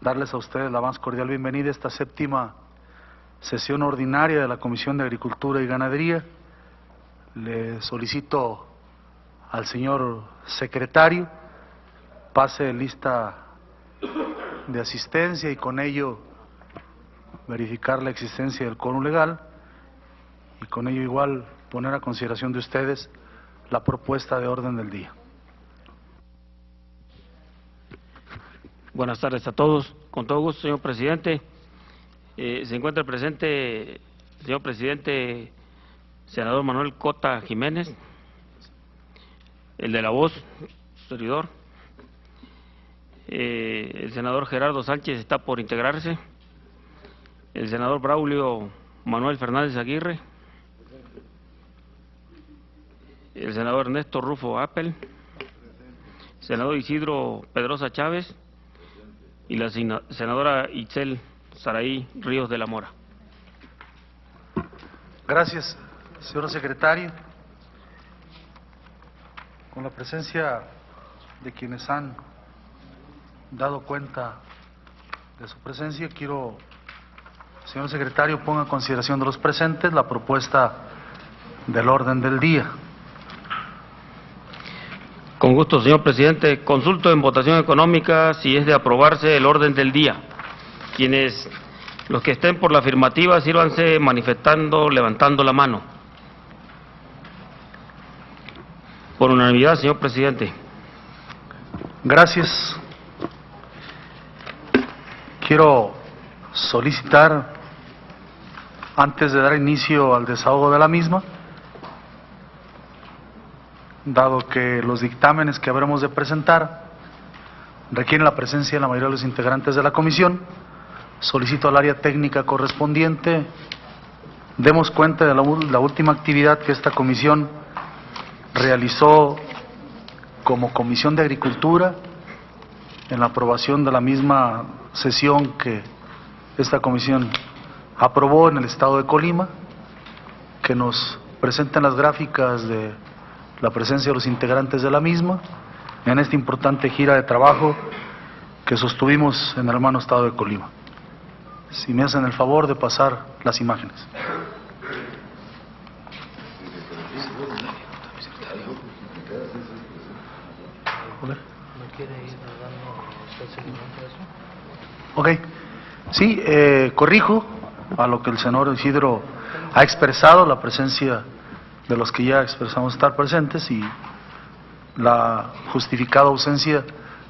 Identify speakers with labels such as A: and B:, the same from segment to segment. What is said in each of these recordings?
A: darles a ustedes la más cordial bienvenida a esta séptima sesión ordinaria de la Comisión de Agricultura y Ganadería. Le solicito al señor secretario pase lista de asistencia y con ello verificar la existencia del quórum legal y con ello igual poner a consideración de ustedes la propuesta de orden del día.
B: Buenas tardes a todos. Con todo gusto, señor presidente. Se encuentra presente, señor presidente, senador Manuel Cota Jiménez, el de la voz, servidor. El senador Gerardo Sánchez está por integrarse. El senador Braulio Manuel Fernández Aguirre. El senador Ernesto Rufo Appel. Senador Isidro Pedrosa Chávez. Y la senadora Itzel Saraí Ríos de la Mora.
A: Gracias, señor secretario. Con la presencia de quienes han dado cuenta de su presencia, quiero, señor secretario, ponga en consideración de los presentes la propuesta del orden del día.
B: Con gusto, señor presidente. Consulto en votación económica si es de aprobarse el orden del día. Los que estén por la afirmativa, sírvanse manifestando, levantando la mano. Por unanimidad, señor presidente.
A: Gracias. Quiero solicitar, antes de dar inicio al desahogo de la misma, dado que los dictámenes que habremos de presentar requieren la presencia de la mayoría de los integrantes de la comisión, solicito al área técnica correspondiente demos cuenta de la última actividad que esta comisión realizó como Comisión de Agricultura en la aprobación de la misma sesión que esta comisión aprobó en el estado de Colima, que nos presenten las gráficas de la presencia de los integrantes de la misma en esta importante gira de trabajo que sostuvimos en el hermano estado de Colima. Si me hacen el favor de pasar las imágenes. Ok, sí, corrijo a lo que el senador Isidro ha expresado, la presencia de los que ya expresamos estar presentes y la justificada ausencia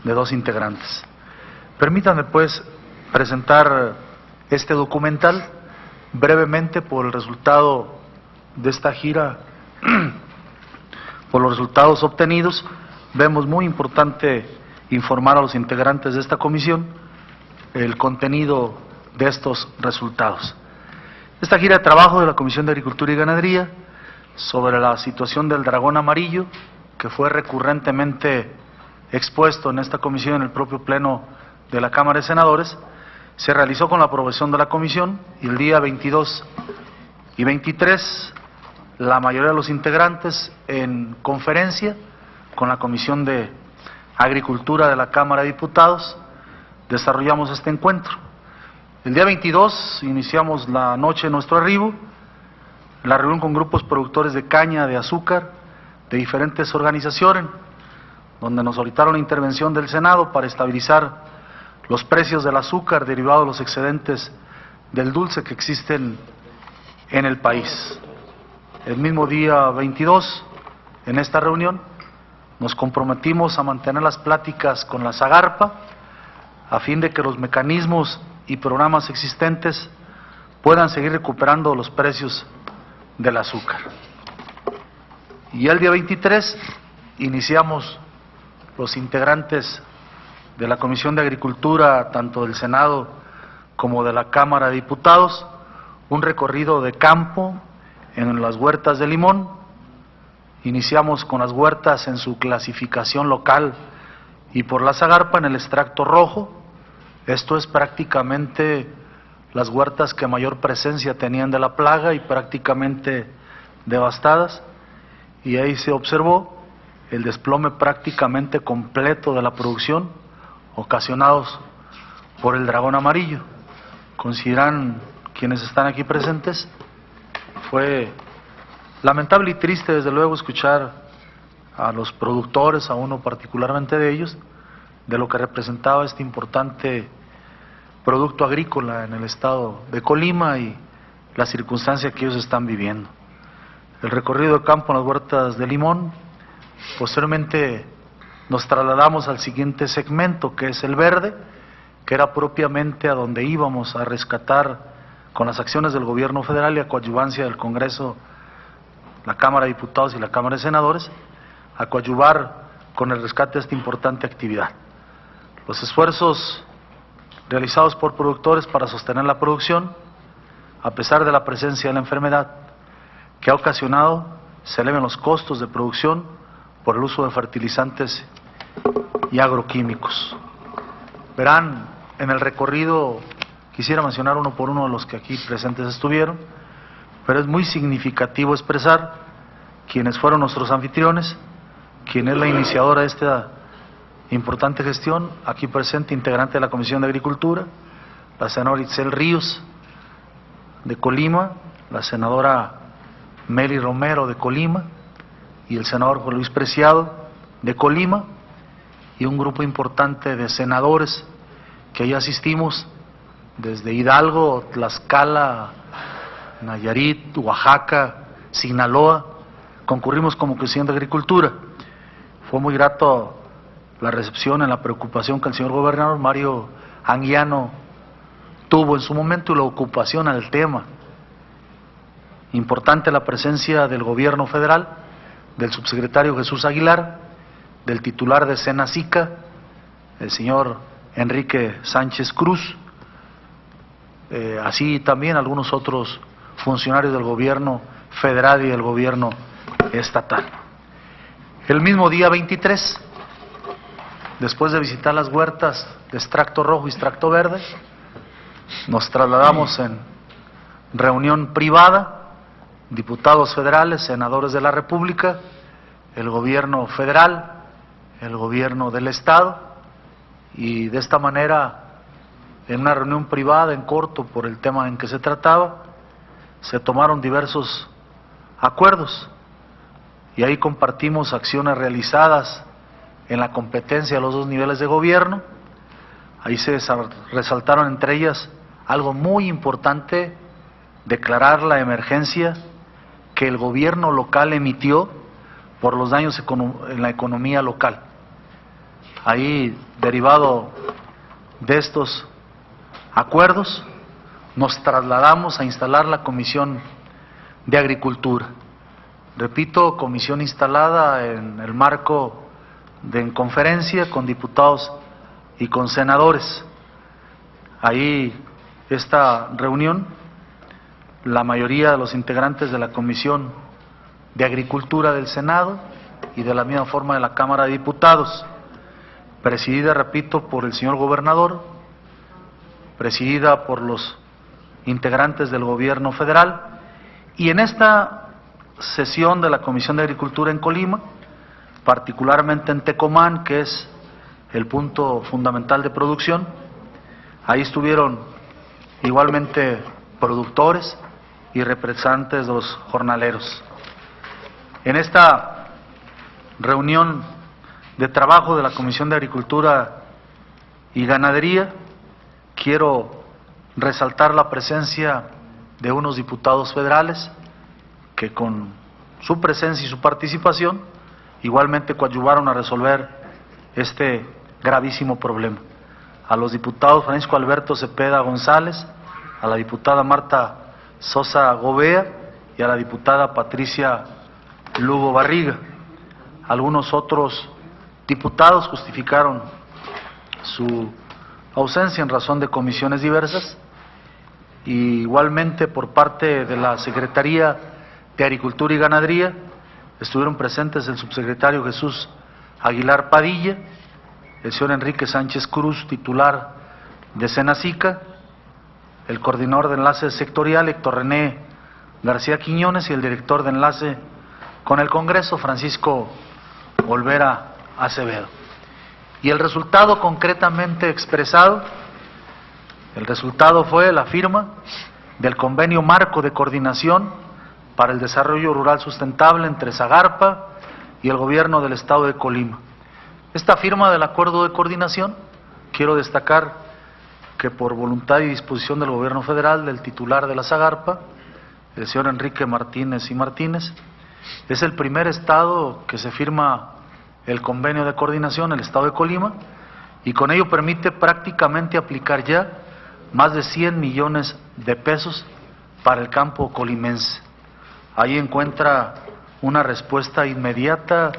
A: de dos integrantes. Permítanme pues presentar este documental brevemente por el resultado de esta gira, por los resultados obtenidos. Vemos muy importante informar a los integrantes de esta comisión el contenido de estos resultados. Esta gira de trabajo de la Comisión de Agricultura y Ganadería sobre la situación del dragón amarillo, que fue recurrentemente expuesto en esta comisión en el propio pleno de la Cámara de Senadores, se realizó con la aprobación de la comisión y el día 22 y 23 la mayoría de los integrantes en conferencia con la Comisión de Agricultura de la Cámara de Diputados desarrollamos este encuentro. El día 22 iniciamos la noche de nuestro arribo, la reunión con grupos productores de caña, de azúcar, de diferentes organizaciones, donde nos solicitaron la intervención del Senado para estabilizar los precios del azúcar derivado de los excedentes del dulce que existen en el país. El mismo día 22, en esta reunión, nos comprometimos a mantener las pláticas con la Zagarpa a fin de que los mecanismos y programas existentes puedan seguir recuperando los precios del azúcar. Y el día 23 iniciamos los integrantes de la Comisión de Agricultura, tanto del Senado como de la Cámara de Diputados, un recorrido de campo en las huertas de limón. Iniciamos con las huertas en su clasificación local y por la Zagarpa en el extracto rojo. Esto es prácticamente las huertas que mayor presencia tenían de la plaga y prácticamente devastadas, y ahí se observó el desplome prácticamente completo de la producción, ocasionados por el dragón amarillo. Consideran quienes están aquí presentes, fue lamentable y triste desde luego escuchar a los productores, a uno particularmente de ellos, de lo que representaba este importante producto agrícola en el estado de Colima y la circunstancia que ellos están viviendo. El recorrido de campo en las huertas de limón, posteriormente nos trasladamos al siguiente segmento, que es el verde, que era propiamente a donde íbamos a rescatar con las acciones del gobierno federal y a coadyuvancia del Congreso, la Cámara de Diputados y la Cámara de Senadores, a coadyuvar con el rescate de esta importante actividad. Los esfuerzos realizados por productores para sostener la producción, a pesar de la presencia de la enfermedad, que ha ocasionado se eleven los costos de producción por el uso de fertilizantes y agroquímicos. Verán, en el recorrido, quisiera mencionar uno por uno de los que aquí presentes estuvieron, pero es muy significativo expresar quienes fueron nuestros anfitriones, quien es la iniciadora de esta importante gestión, aquí presente, integrante de la Comisión de Agricultura, la senadora Itzel Ríos, de Colima, la senadora Meli Romero, de Colima, y el senador Juan Luis Preciado, de Colima, y un grupo importante de senadores que ahí asistimos desde Hidalgo, Tlaxcala, Nayarit, Oaxaca, Sinaloa. Concurrimos como Comisión de Agricultura. Fue muy grato la recepción en la preocupación que el señor gobernador Mario Anguiano tuvo en su momento y la ocupación al tema. Importante la presencia del gobierno federal, del subsecretario Jesús Aguilar, del titular de Senacica, el señor Enrique Sánchez Cruz, así también algunos otros funcionarios del gobierno federal y del gobierno estatal. El mismo día 23, después de visitar las huertas de extracto rojo y extracto verde, nos trasladamos en reunión privada, diputados federales, senadores de la República, el gobierno federal, el gobierno del estado, y de esta manera, en una reunión privada en corto por el tema en que se trataba, se tomaron diversos acuerdos y ahí compartimos acciones realizadas en la competencia de los dos niveles de gobierno. Ahí se resaltaron entre ellas algo muy importante: declarar la emergencia que el gobierno local emitió por los daños en la economía local. Ahí, derivado de estos acuerdos, nos trasladamos a instalar la Comisión de Agricultura. Repito, comisión instalada en el marco de conferencia con diputados y con senadores. Ahí, esta reunión, la mayoría de los integrantes de la Comisión de Agricultura del Senado y de la misma forma de la Cámara de Diputados, presidida, repito, por el señor gobernador, presidida por los integrantes del gobierno federal, y en esta sesión de la Comisión de Agricultura en Colima, particularmente en Tecomán, que es el punto fundamental de producción, ahí estuvieron igualmente productores y representantes de los jornaleros. En esta reunión de trabajo de la Comisión de Agricultura y Ganadería, quiero resaltar la presencia de unos diputados federales que con su presencia y su participación igualmente coadyuvaron a resolver este gravísimo problema. A los diputados Francisco Alberto Cepeda González, a la diputada Marta Sosa Gobea y a la diputada Patricia Lugo Barriga. Algunos otros diputados justificaron su ausencia en razón de comisiones diversas, y igualmente por parte de la Secretaría de Agricultura y Ganadería estuvieron presentes el subsecretario Jesús Aguilar Padilla, el señor Enrique Sánchez Cruz, titular de Senacica, el coordinador de enlace sectorial Héctor René García Quiñones y el director de enlace con el Congreso Francisco Olvera Acevedo. Y el resultado concretamente expresado El resultado fue la firma del convenio marco de coordinación para el desarrollo rural sustentable entre Zagarpa y el gobierno del estado de Colima. Esta firma del acuerdo de coordinación, quiero destacar que por voluntad y disposición del gobierno federal, del titular de la Zagarpa, el señor Enrique Martínez y Martínez, es el primer estado que se firma el convenio de coordinación, el estado de Colima, y con ello permite prácticamente aplicar ya más de 100 millones de pesos para el campo colimense. Ahí encuentra una respuesta inmediata,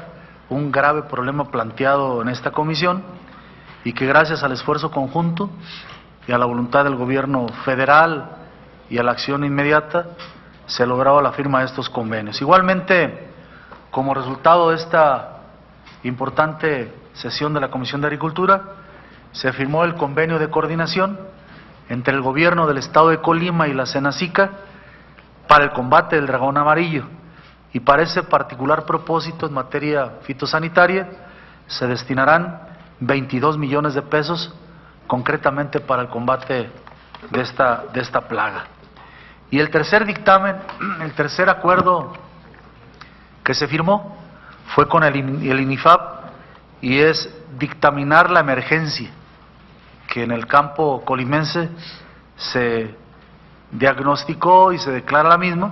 A: un grave problema planteado en esta comisión, y que gracias al esfuerzo conjunto y a la voluntad del gobierno federal y a la acción inmediata, se lograba la firma de estos convenios. Igualmente, como resultado de esta importante sesión de la Comisión de Agricultura, se firmó el convenio de coordinación entre el gobierno del estado de Colima y la Senacica para el combate del dragón amarillo, y para ese particular propósito en materia fitosanitaria se destinarán 22 millones de pesos concretamente para el combate de esta plaga. Y el tercer dictamen, el tercer acuerdo que se firmó fue con el INIFAP, y es dictaminar la emergencia que en el campo colimense se diagnosticó y se declara la misma,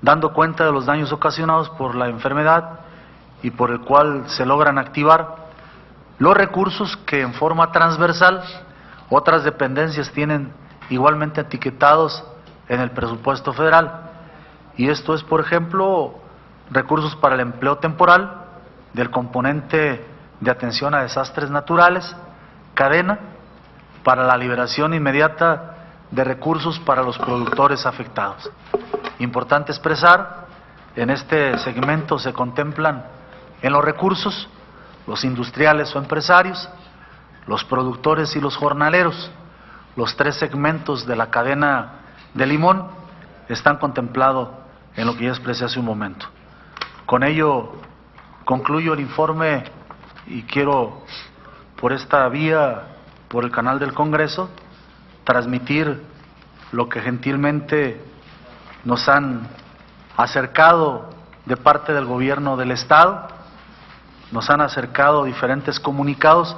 A: dando cuenta de los daños ocasionados por la enfermedad y por el cual se logran activar los recursos que en forma transversal otras dependencias tienen igualmente etiquetados en el presupuesto federal. Y esto es, por ejemplo, recursos para el empleo temporal del componente de atención a desastres naturales, cadena, para la liberación inmediata de recursos para los productores afectados. Importante expresar, en este segmento se contemplan en los recursos los industriales o empresarios, los productores y los jornaleros. Los tres segmentos de la cadena de limón están contemplados en lo que ya expresé hace un momento. Con ello concluyo el informe y quiero por esta vía, por el canal del Congreso, transmitir lo que gentilmente nos han acercado de parte del gobierno del Estado, nos han acercado diferentes comunicados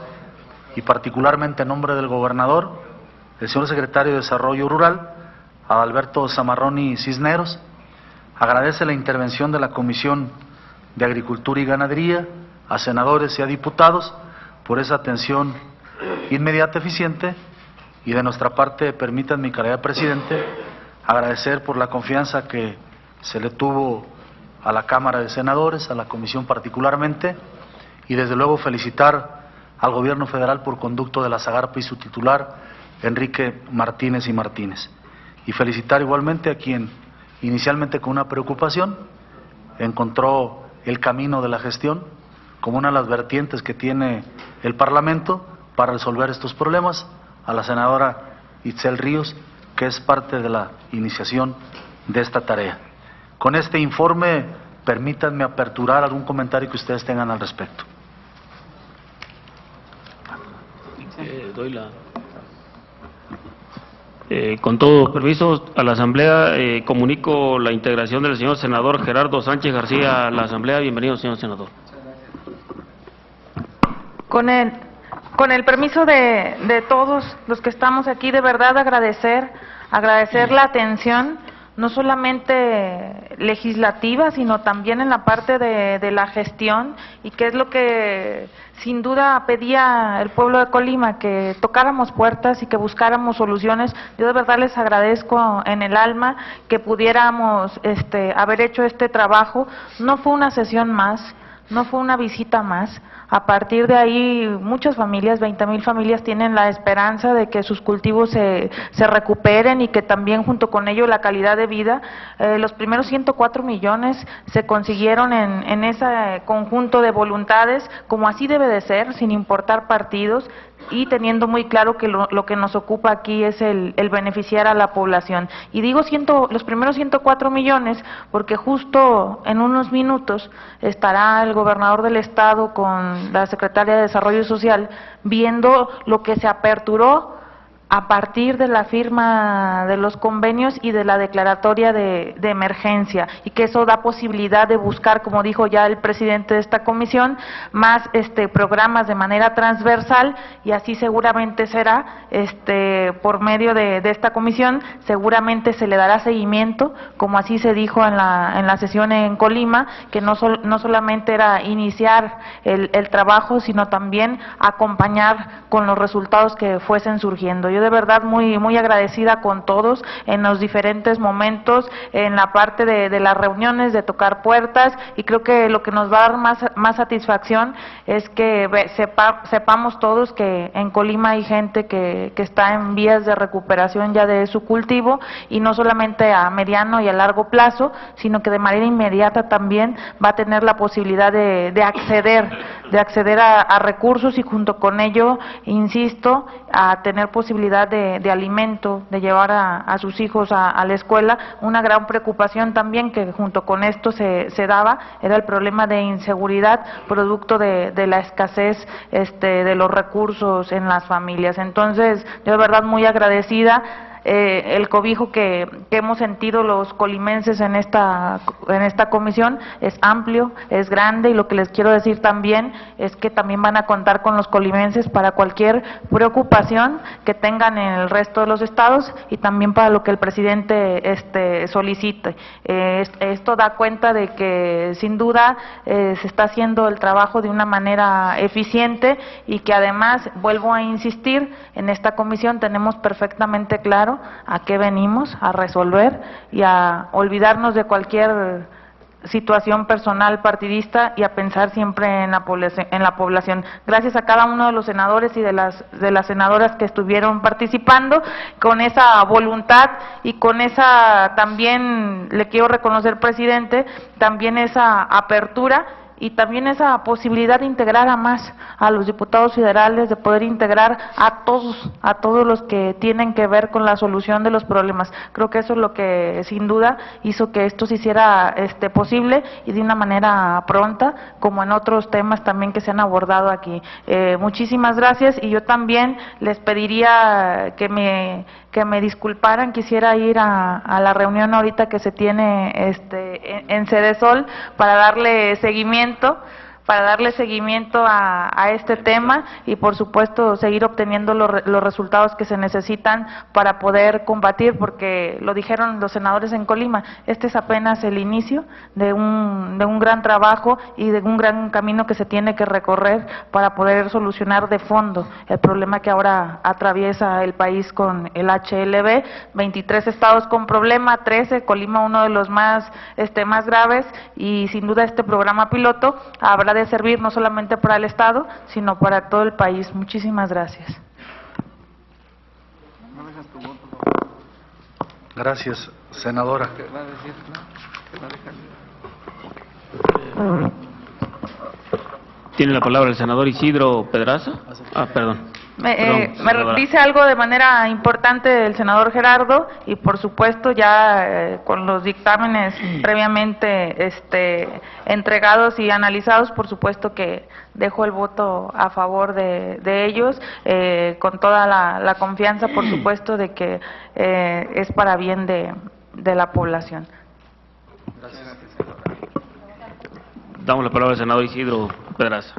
A: y particularmente en nombre del gobernador, el señor secretario de Desarrollo Rural, Adalberto Zamarroni Cisneros, agradece la intervención de la Comisión de Agricultura y Ganadería, a senadores y a diputados por esa atención inmediata, eficiente, y de nuestra parte, permítanme, mi calidad de presidente, agradecer por la confianza que se le tuvo a la Cámara de Senadores, a la Comisión particularmente, y desde luego felicitar al Gobierno Federal por conducto de la Zagarpa y su titular, Enrique Martínez y Martínez. Y felicitar igualmente a quien inicialmente con una preocupación encontró el camino de la gestión como una de las vertientes que tiene el Parlamento para resolver estos problemas, a la senadora Itzel Ríos, que es parte de la iniciación de esta tarea. Con este informe, permítanme aperturar algún comentario que ustedes tengan al respecto.
B: Con todo permiso, a la Asamblea comunico la integración del señor senador Gerardo Sánchez García a la Asamblea. Bienvenido, señor senador.
C: Con el permiso de todos los que estamos aquí, de verdad agradecer la atención, no solamente legislativa, sino también en la parte de la gestión, y que es lo que sin duda pedía el pueblo de Colima, que tocáramos puertas y que buscáramos soluciones. Yo de verdad les agradezco en el alma que pudiéramos haber hecho este trabajo. No fue una sesión más, no fue una visita más. A partir de ahí, muchas familias, 20,000 familias, tienen la esperanza de que sus cultivos se recuperen y que también junto con ello la calidad de vida. Los primeros 104 millones se consiguieron en ese conjunto de voluntades, como así debe de ser, sin importar partidos, y teniendo muy claro que lo que nos ocupa aquí es el beneficiar a la población. Y digo los primeros 104 millones porque justo en unos minutos estará el gobernador del estado con la secretaria de Desarrollo Social viendo lo que se aperturó a partir de la firma de los convenios y de la declaratoria de emergencia, y que eso da posibilidad de buscar, como dijo ya el presidente de esta comisión, más programas de manera transversal, y así seguramente será, por medio de esta comisión, seguramente se le dará seguimiento, como así se dijo en la sesión en Colima, que no solamente era iniciar el trabajo, sino también acompañar con los resultados que fuesen surgiendo. Yo de verdad muy agradecida con todos en los diferentes momentos, en la parte de las reuniones, de tocar puertas, y creo que lo que nos va a dar más satisfacción es que sepamos todos que en Colima hay gente que está en vías de recuperación ya de su cultivo, y no solamente a mediano y a largo plazo, sino que de manera inmediata también va a tener la posibilidad de acceder a recursos, y junto con ello, insisto, a tener posibilidad de alimento, de llevar a sus hijos a la escuela. Una gran preocupación también que junto con esto se daba era el problema de inseguridad producto de la escasez de los recursos en las familias. Entonces, yo de verdad muy agradecida. El cobijo que hemos sentido los colimenses en esta comisión es amplio, es grande, y lo que les quiero decir también es que también van a contar con los colimenses para cualquier preocupación que tengan en el resto de los estados, y también para lo que el presidente solicite. Esto da cuenta de que sin duda se está haciendo el trabajo de una manera eficiente, y que además, vuelvo a insistir, en esta comisión tenemos perfectamente claro a qué venimos, a resolver y a olvidarnos de cualquier situación personal partidista, y a pensar siempre en la población. Gracias a cada uno de los senadores y de las senadoras que estuvieron participando con esa voluntad, y con esa, también le quiero reconocer, presidente, también esa apertura, y también esa posibilidad de integrar a más a los diputados federales, de poder integrar a todos los que tienen que ver con la solución de los problemas. Creo que eso es lo que sin duda hizo que esto se hiciera posible, y de una manera pronta, como en otros temas también que se han abordado aquí. Muchísimas gracias, y yo también les pediría que me disculparan. Quisiera ir a la reunión ahorita que se tiene en Sedesol para darle seguimiento a este tema, y por supuesto seguir obteniendo los resultados que se necesitan para poder combatir, porque lo dijeron los senadores en Colima, este es apenas el inicio de un gran trabajo y de un gran camino que se tiene que recorrer para poder solucionar de fondo el problema que ahora atraviesa el país con el HLB. 23 estados con problema, 13, Colima uno de los más graves, y sin duda este programa piloto habrá de servir no solamente para el estado, sino para todo el país. Muchísimas gracias.
A: Gracias, senadora.
B: Tiene la palabra el senador Isidro Pedraza. Perdón.
C: Me dice algo de manera importante el senador Gerardo, y por supuesto ya con los dictámenes previamente entregados y analizados, por supuesto que dejo el voto a favor de ellos, con toda la confianza, por supuesto, de que es para bien de la población.
A: Gracias.
B: Damos la palabra al senador Isidro Pedraza.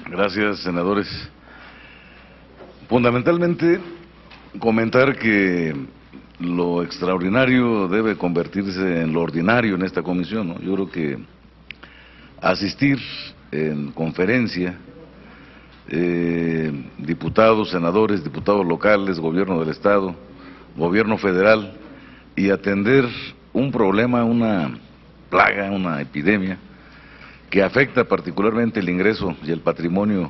D: Gracias, senadores. Fundamentalmente, comentar que lo extraordinario debe convertirse en lo ordinario en esta comisión, ¿no? Yo creo que asistir en conferencia, diputados, senadores, diputados locales, gobierno del estado, gobierno federal, y atender un problema, una plaga, una epidemia que afecta particularmente el ingreso y el patrimonio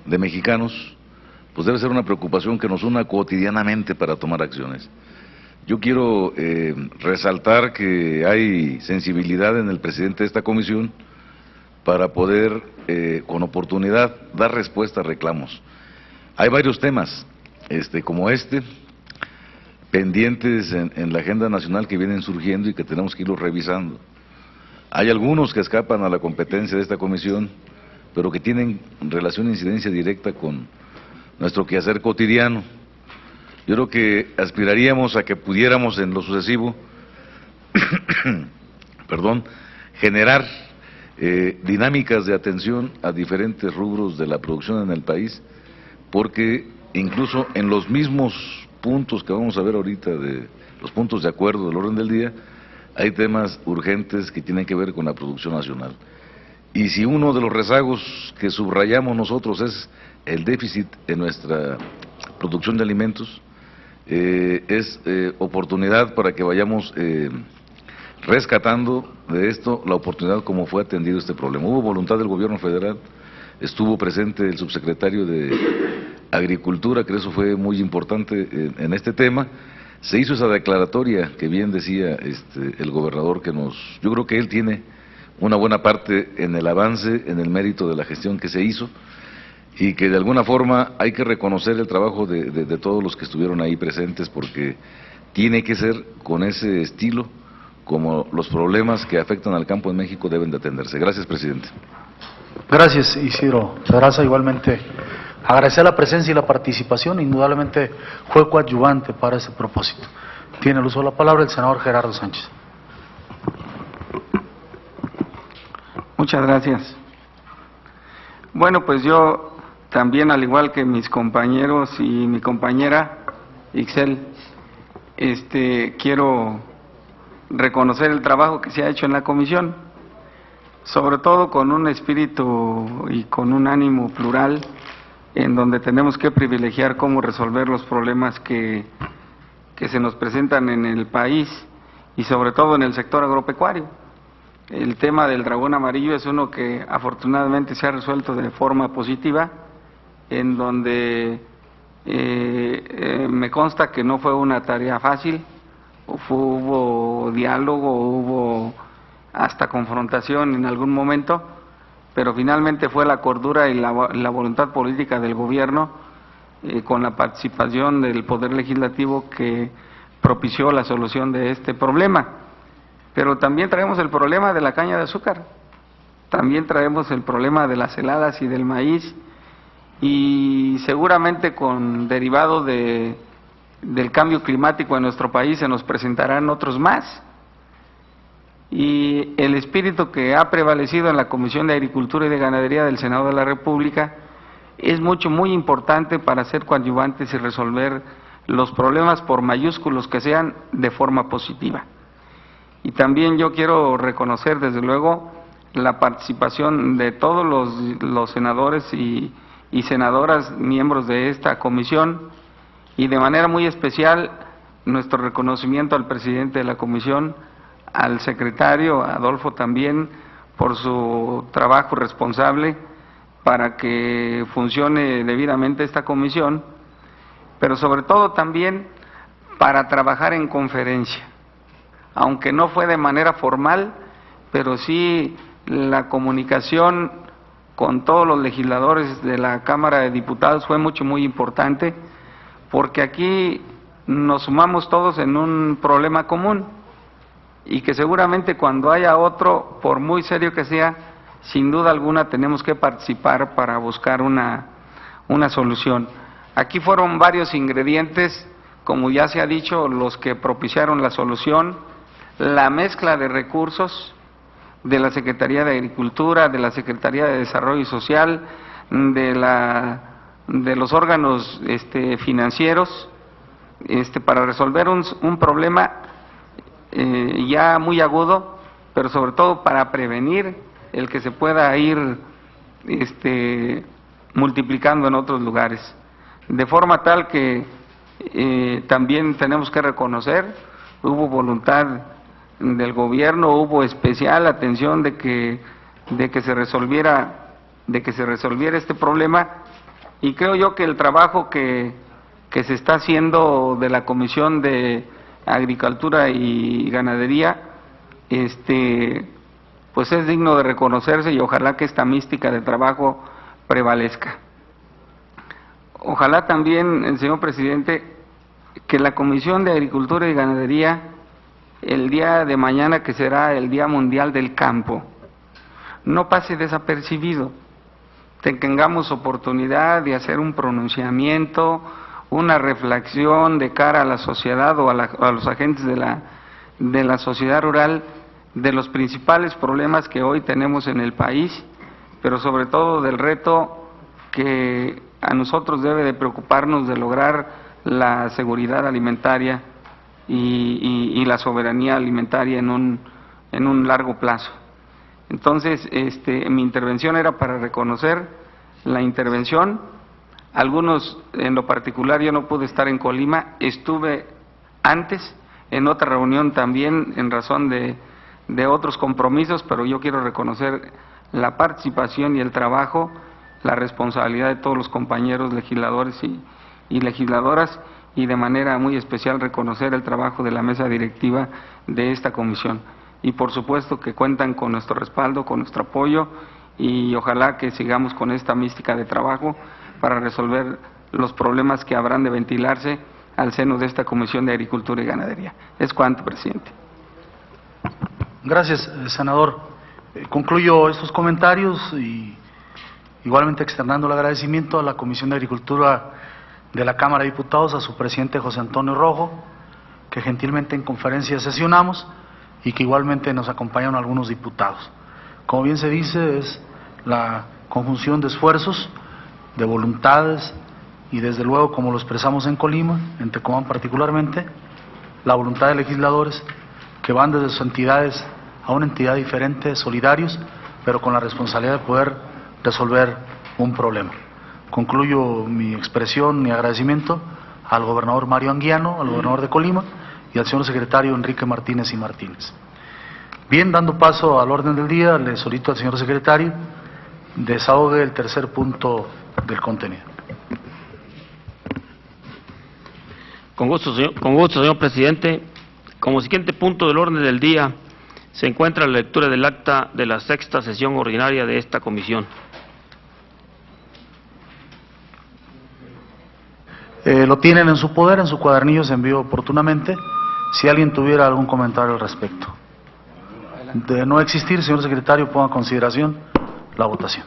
D: de mexicanos, pues debe ser una preocupación que nos una cotidianamente para tomar acciones. Yo quiero resaltar que hay sensibilidad en el presidente de esta comisión para poder, con oportunidad, dar respuesta a reclamos. Hay varios temas, como pendientes en la agenda nacional que vienen surgiendo y que tenemos que irlos revisando. Hay algunos que escapan a la competencia de esta comisión, pero que tienen relación e incidencia directa con nuestro quehacer cotidiano. Yo creo que aspiraríamos a que pudiéramos en lo sucesivo generar dinámicas de atención a diferentes rubros de la producción en el país, porque incluso en los mismos puntos que vamos a ver ahorita, de los puntos de acuerdo del orden del día, hay temas urgentes que tienen que ver con la producción nacional. Y si uno de los rezagos que subrayamos nosotros es el déficit en nuestra producción de alimentos, es oportunidad para que vayamos rescatando de esto la oportunidad como fue atendido este problema. Hubo voluntad del gobierno federal, estuvo presente el subsecretario de Agricultura, que eso fue muy importante en este tema. Se hizo esa declaratoria que bien decía el gobernador, yo creo que él tiene una buena parte en el avance, en el mérito de la gestión que se hizo, y que de alguna forma hay que reconocer el trabajo de todos los que estuvieron ahí presentes, porque tiene que ser con ese estilo como los problemas que afectan al campo en México deben de atenderse. Gracias, presidente.
A: Gracias, Isidro Pedraza. Igualmente, agradecer la presencia y la participación, indudablemente fue coadyuvante para ese propósito. Tiene el uso de la palabra el senador Gerardo Sánchez.
E: Muchas gracias. Bueno, pues yo también, al igual que mis compañeros y mi compañera Ixel, quiero reconocer el trabajo que se ha hecho en la comisión, sobre todo con un espíritu y con un ánimo plural, en donde tenemos que privilegiar cómo resolver los problemas que se nos presentan en el país y sobre todo en el sector agropecuario. El tema del dragón amarillo es uno que afortunadamente se ha resuelto de forma positiva, en donde me consta que no fue una tarea fácil, hubo diálogo, hubo hasta confrontación en algún momento, pero finalmente fue la cordura y la voluntad política del gobierno, con la participación del Poder Legislativo, que propició la solución de este problema. Pero también traemos el problema de la caña de azúcar, también traemos el problema de las heladas y del maíz, y seguramente con derivado del cambio climático en nuestro país se nos presentarán otros más. Y el espíritu que ha prevalecido en la Comisión de Agricultura y de Ganadería del Senado de la República es muy importante para ser coadyuvantes y resolver los problemas, por mayúsculos que sean, de forma positiva. Y también yo quiero reconocer desde luego la participación de todos los senadores y senadoras miembros de esta comisión, y de manera muy especial nuestro reconocimiento al presidente de la comisión, al secretario Adolfo también, por su trabajo responsable para que funcione debidamente esta comisión, pero sobre todo también para trabajar en conferencia, aunque no fue de manera formal, pero sí la comunicación con todos los legisladores de la Cámara de Diputados fue muy importante, porque aquí nos sumamos todos en un problema común, y que seguramente cuando haya otro, por muy serio que sea, sin duda alguna tenemos que participar para buscar una solución. Aquí fueron varios ingredientes, como ya se ha dicho, los que propiciaron la solución: la mezcla de recursos de la Secretaría de Agricultura, de la Secretaría de Desarrollo Social, de los órganos financieros, para resolver un problema ya muy agudo, pero sobre todo para prevenir el que se pueda ir multiplicando en otros lugares. De forma tal que también tenemos que reconocer, hubo voluntad del gobierno, hubo especial atención de que se resolviera este problema, y creo yo que el trabajo que se está haciendo de la Comisión de Agricultura y Ganadería, pues es digno de reconocerse, y ojalá que esta mística de trabajo prevalezca. Ojalá también, señor presidente, que la Comisión de Agricultura y Ganadería, el día de mañana, que será el Día Mundial del Campo, no pase desapercibido, tengamos oportunidad de hacer un pronunciamiento, una reflexión de cara a la sociedad o a los agentes de la sociedad rural de los principales problemas que hoy tenemos en el país, pero sobre todo del reto que a nosotros debe de preocuparnos de lograr la seguridad alimentaria y la soberanía alimentaria en un largo plazo. Entonces, mi intervención era para reconocer la intervención. Algunos, en lo particular, yo no pude estar en Colima, estuve antes en otra reunión también en razón de otros compromisos, pero yo quiero reconocer la participación y el trabajo, la responsabilidad de todos los compañeros legisladores y legisladoras, y de manera muy especial reconocer el trabajo de la mesa directiva de esta comisión. Y por supuesto que cuentan con nuestro respaldo, con nuestro apoyo, y ojalá que sigamos con esta mística de trabajo para resolver los problemas que habrán de ventilarse al seno de esta Comisión de Agricultura y Ganadería. Es cuanto, presidente.
A: Gracias, senador. Concluyo estos comentarios y igualmente externando el agradecimiento a la Comisión de Agricultura de la Cámara de Diputados, a su presidente José Antonio Rojo, que gentilmente en conferencia sesionamos y que igualmente nos acompañan algunos diputados. Como bien se dice, es la conjunción de esfuerzos, de voluntades y desde luego, como lo expresamos en Colima, en Tecomán particularmente, la voluntad de legisladores que van desde sus entidades a una entidad diferente, solidarios, pero con la responsabilidad de poder resolver un problema. Concluyo mi expresión, mi agradecimiento al gobernador Mario Anguiano, al gobernador de Colima y al señor secretario Enrique Martínez y Martínez. Bien, dando paso al orden del día, le solicito al señor secretario desahogue el tercer punto del contenido.
B: Con gusto, señor presidente. Como siguiente punto del orden del día se encuentra la lectura del acta de la sexta sesión ordinaria de esta comisión.
A: Lo tienen en su poder, en su cuadernillo se envió oportunamente. Si alguien tuviera algún comentario al respecto. De no existir, señor secretario, ponga en consideración la votación.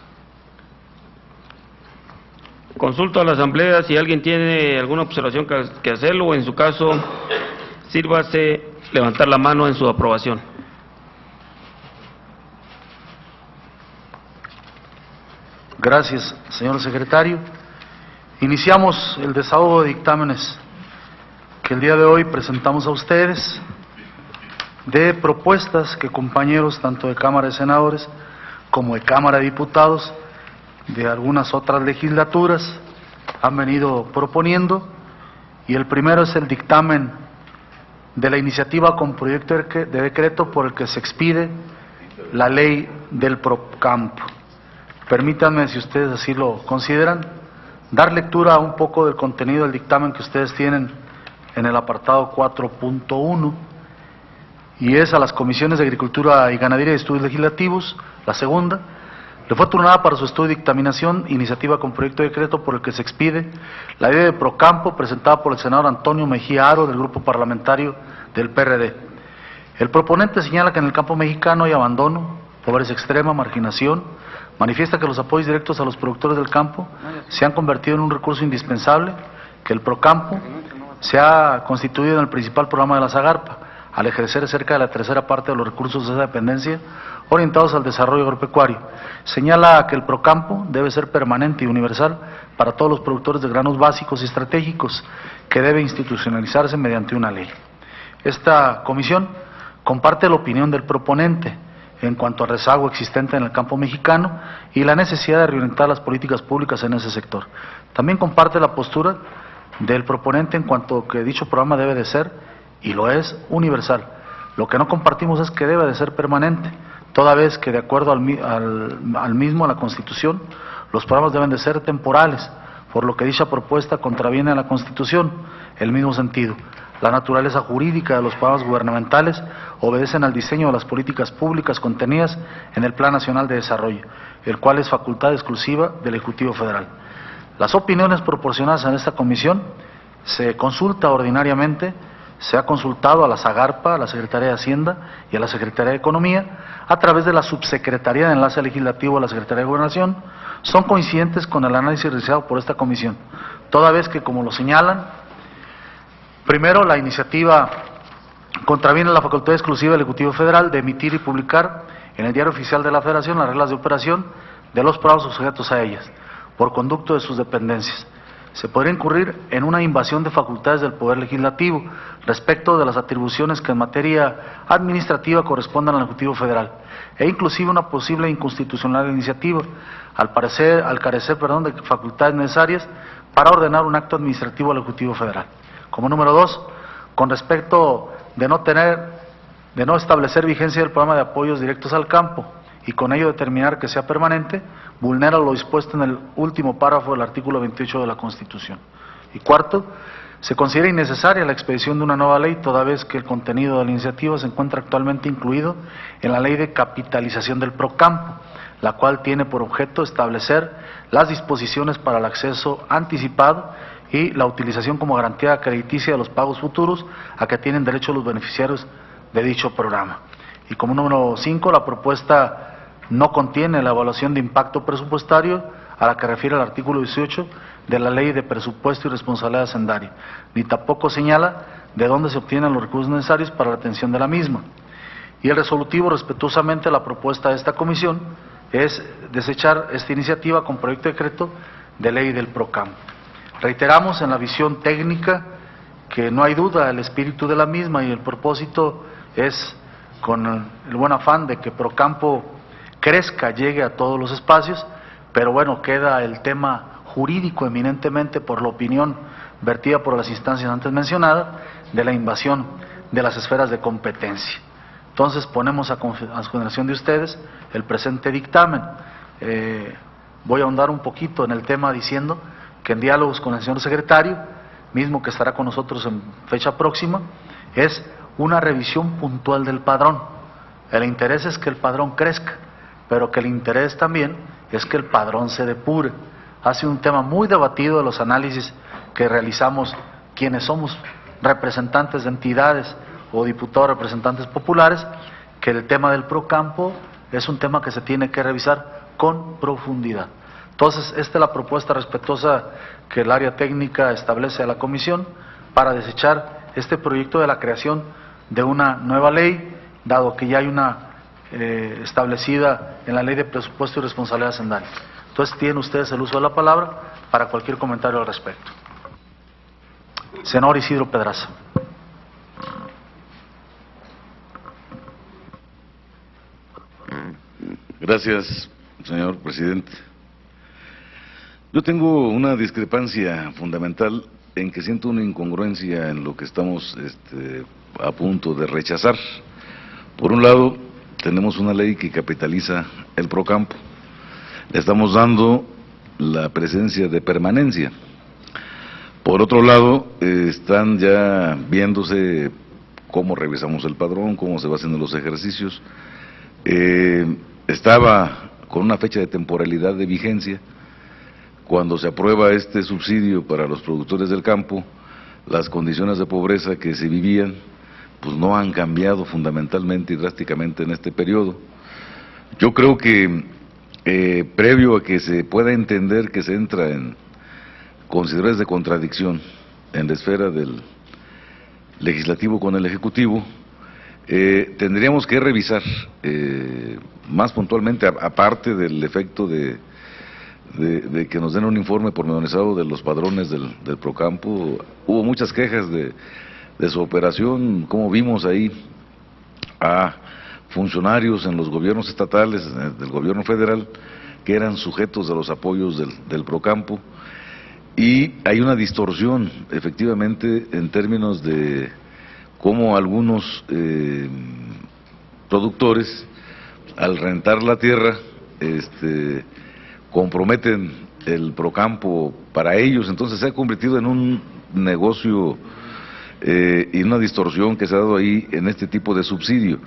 B: Consulto a la Asamblea si alguien tiene alguna observación que hacerlo, o en su caso, sírvase levantar la mano en su aprobación.
A: Gracias, señor secretario. Iniciamos el desahogo de dictámenes que el día de hoy presentamos a ustedes, de propuestas que compañeros tanto de Cámara de Senadores como de Cámara de Diputados de algunas otras legislaturas han venido proponiendo, y el primero es el dictamen de la iniciativa con proyecto de decreto por el que se expide la ley del Procampo. Permítanme, si ustedes así lo consideran, dar lectura a un poco del contenido del dictamen que ustedes tienen en el apartado 4.1, y es a las comisiones de Agricultura y Ganadería y Estudios Legislativos, la segunda. Le fue turnada para su estudio y dictaminación iniciativa con proyecto de decreto por el que se expide la ley de Procampo presentada por el senador Antonio Mejía Aro del grupo parlamentario del PRD. El proponente señala que en el campo mexicano hay abandono, pobreza extrema, marginación. Manifiesta que los apoyos directos a los productores del campo se han convertido en un recurso indispensable, que el Procampo se ha constituido en el principal programa de la Zagarpa, al ejercer cerca de la tercera parte de los recursos de esa dependencia orientados al desarrollo agropecuario. Señala que el Procampo debe ser permanente y universal para todos los productores de granos básicos y estratégicos, que debe institucionalizarse mediante una ley. Esta comisión comparte la opinión del proponente en cuanto al rezago existente en el campo mexicano y la necesidad de reorientar las políticas públicas en ese sector. También comparte la postura del proponente en cuanto a que dicho programa debe de ser, y lo es, universal. Lo que no compartimos es que debe de ser permanente, toda vez que de acuerdo al mismo, a la Constitución, los programas deben de ser temporales, por lo que dicha propuesta contraviene a la Constitución, el mismo sentido. La naturaleza jurídica de los programas gubernamentales obedecen al diseño de las políticas públicas contenidas en el Plan Nacional de Desarrollo, el cual es facultad exclusiva del Ejecutivo Federal. Las opiniones proporcionadas en esta comisión se consulta ordinariamente se ha consultado a la SAGARPA, a la Secretaría de Hacienda y a la Secretaría de Economía, a través de la Subsecretaría de Enlace Legislativo a la Secretaría de Gobernación, son coincidentes con el análisis realizado por esta comisión, toda vez que, como lo señalan, primero, la iniciativa contraviene la facultad exclusiva del Ejecutivo Federal de emitir y publicar en el Diario Oficial de la Federación las reglas de operación de los programas sujetos a ellas, por conducto de sus dependencias. Se podría incurrir en una invasión de facultades del Poder Legislativo respecto de las atribuciones que en materia administrativa correspondan al Ejecutivo Federal, e inclusive una posible inconstitucional iniciativa, al carecer de facultades necesarias para ordenar un acto administrativo al Ejecutivo Federal. Como número 2, con respecto de no establecer vigencia del programa de apoyos directos al campo y con ello determinar que sea permanente, vulnera lo dispuesto en el último párrafo del artículo 28 de la Constitución. Y cuarto, se considera innecesaria la expedición de una nueva ley, toda vez que el contenido de la iniciativa se encuentra actualmente incluido en la Ley de Capitalización del Procampo, la cual tiene por objeto establecer las disposiciones para el acceso anticipado y la utilización como garantía crediticia de los pagos futuros a que tienen derecho los beneficiarios de dicho programa. Y como número 5, la propuesta no contiene la evaluación de impacto presupuestario a la que refiere el artículo 18 de la Ley de Presupuesto y Responsabilidad Hacendaria, ni tampoco señala de dónde se obtienen los recursos necesarios para la atención de la misma. Y el resolutivo, respetuosamente, la propuesta de esta comisión es desechar esta iniciativa con proyecto de decreto de ley del Procampo. Reiteramos en la visión técnica que no hay duda, el espíritu de la misma y el propósito es, con el buen afán de que Procampo crezca, llegue a todos los espacios, pero bueno, queda el tema jurídico eminentemente por la opinión vertida por las instancias antes mencionadas de la invasión de las esferas de competencia. Entonces ponemos a consideración de ustedes el presente dictamen. Voy a ahondar un poquito en el tema diciendo que en diálogos con el señor secretario, mismo que estará con nosotros en fecha próxima, es una revisión puntual del padrón. El interés es que el padrón crezca, pero que el interés también es que el padrón se depure. Ha sido un tema muy debatido de los análisis que realizamos quienes somos representantes de entidades o diputados representantes populares, que el tema del Procampo es un tema que se tiene que revisar con profundidad. Entonces, esta es la propuesta respetuosa que el área técnica establece a la comisión para desechar este proyecto de la creación de una nueva ley, dado que ya hay una establecida en la Ley de Presupuesto y Responsabilidad Hacendaria. Entonces, tienen ustedes el uso de la palabra para cualquier comentario al respecto. Senador Isidro Pedraza.
D: Gracias, señor presidente. Yo tengo una discrepancia fundamental en que siento una incongruencia en lo que estamos a punto de rechazar. Por un lado, tenemos una ley que capitaliza el Procampo. Le estamos dando la presencia de permanencia. Por otro lado, están ya viéndose cómo revisamos el padrón, cómo se va haciendo los ejercicios. Estaba con una fecha de temporalidad de vigencia. Cuando se aprueba este subsidio para los productores del campo, las condiciones de pobreza que se vivían, pues no han cambiado fundamentalmente y drásticamente en este periodo. Yo creo que previo a que se pueda entender que se entra en consideraciones de contradicción en la esfera del legislativo con el ejecutivo, tendríamos que revisar más puntualmente, aparte del efecto de que nos den un informe pormenorizado de los padrones del Procampo. Hubo muchas quejas de su operación, como vimos ahí a funcionarios en los gobiernos estatales, del gobierno federal, que eran sujetos de los apoyos del Procampo, y hay una distorsión efectivamente en términos de cómo algunos productores, al rentar la tierra, comprometen el Procampo para ellos. Entonces se ha convertido en un negocio y una distorsión que se ha dado ahí en este tipo de subsidio.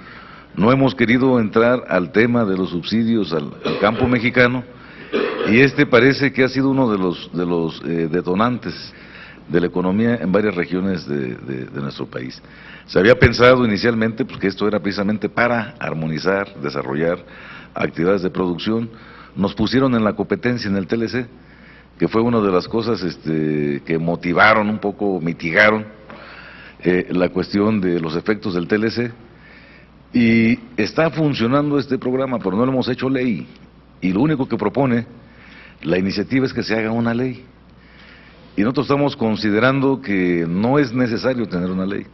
D: No hemos querido entrar al tema de los subsidios al campo mexicano, y parece que ha sido uno de los detonantes de la economía en varias regiones de nuestro país. Se había pensado inicialmente pues, que esto era precisamente para armonizar, desarrollar actividades de producción. Nos pusieron en la competencia en el TLC, que fue una de las cosas que motivaron un poco, mitigaron la cuestión de los efectos del TLC. Y está funcionando este programa, pero no lo hemos hecho ley. Y lo único que propone la iniciativa es que se haga una ley. Y nosotros estamos considerando que no es necesario tener una ley.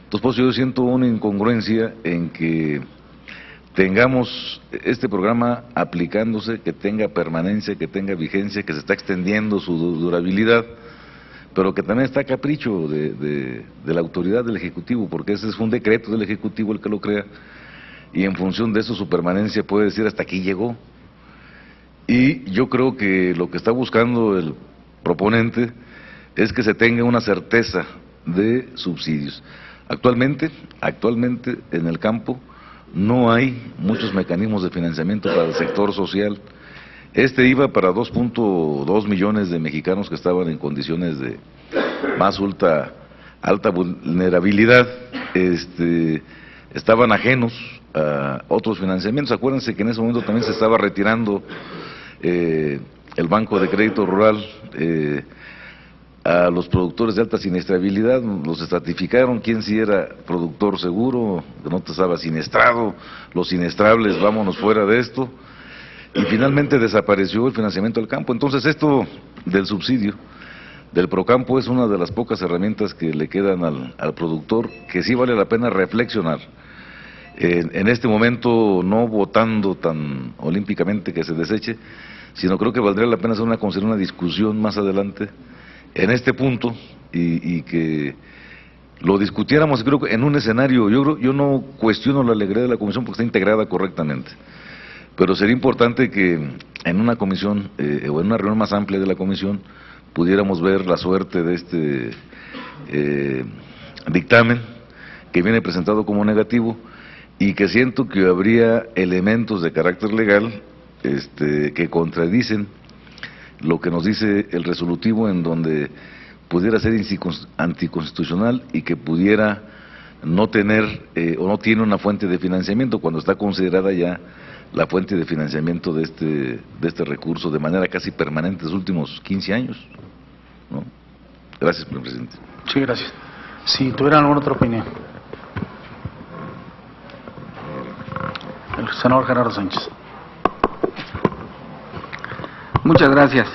D: Entonces, pues yo siento una incongruencia en que tengamos este programa aplicándose, que tenga permanencia, que tenga vigencia, que se está extendiendo su durabilidad, pero que también está a capricho de la autoridad del Ejecutivo, porque ese es un decreto del Ejecutivo el que lo crea, y en función de eso su permanencia puede decir hasta aquí llegó. Y yo creo que lo que está buscando el proponente es que se tenga una certeza de subsidios. Actualmente en el campo no hay muchos mecanismos de financiamiento para el sector social. Este iba para 2.2 millones de mexicanos que estaban en condiciones de más alta vulnerabilidad, estaban ajenos a otros financiamientos. Acuérdense que en ese momento también se estaba retirando el Banco de Crédito Rural a los productores de alta siniestrabilidad, los estratificaron, quién sí era productor seguro, que no estaba siniestrado, los siniestrables, vámonos fuera de esto, y finalmente desapareció el financiamiento del campo. Entonces esto del subsidio del Procampo es una de las pocas herramientas que le quedan al productor, que sí vale la pena reflexionar. En este momento no votando tan olímpicamente que se deseche, sino creo que valdría la pena hacer una discusión más adelante en este punto y que lo discutiéramos, creo que en un escenario, yo no cuestiono la alegría de la comisión porque está integrada correctamente, pero sería importante que en una comisión o en una reunión más amplia de la comisión pudiéramos ver la suerte de este dictamen que viene presentado como negativo, y que siento que habría elementos de carácter legal que contradicen lo que nos dice el resolutivo, en donde pudiera ser anticonstitucional y que pudiera no tener o no tiene una fuente de financiamiento cuando está considerada ya la fuente de financiamiento de este recurso de manera casi permanente los últimos 15 años, ¿no? Gracias, presidente.
A: Sí, gracias. Si tuvieran alguna otra opinión. El senador Gerardo Sánchez.
E: Muchas gracias.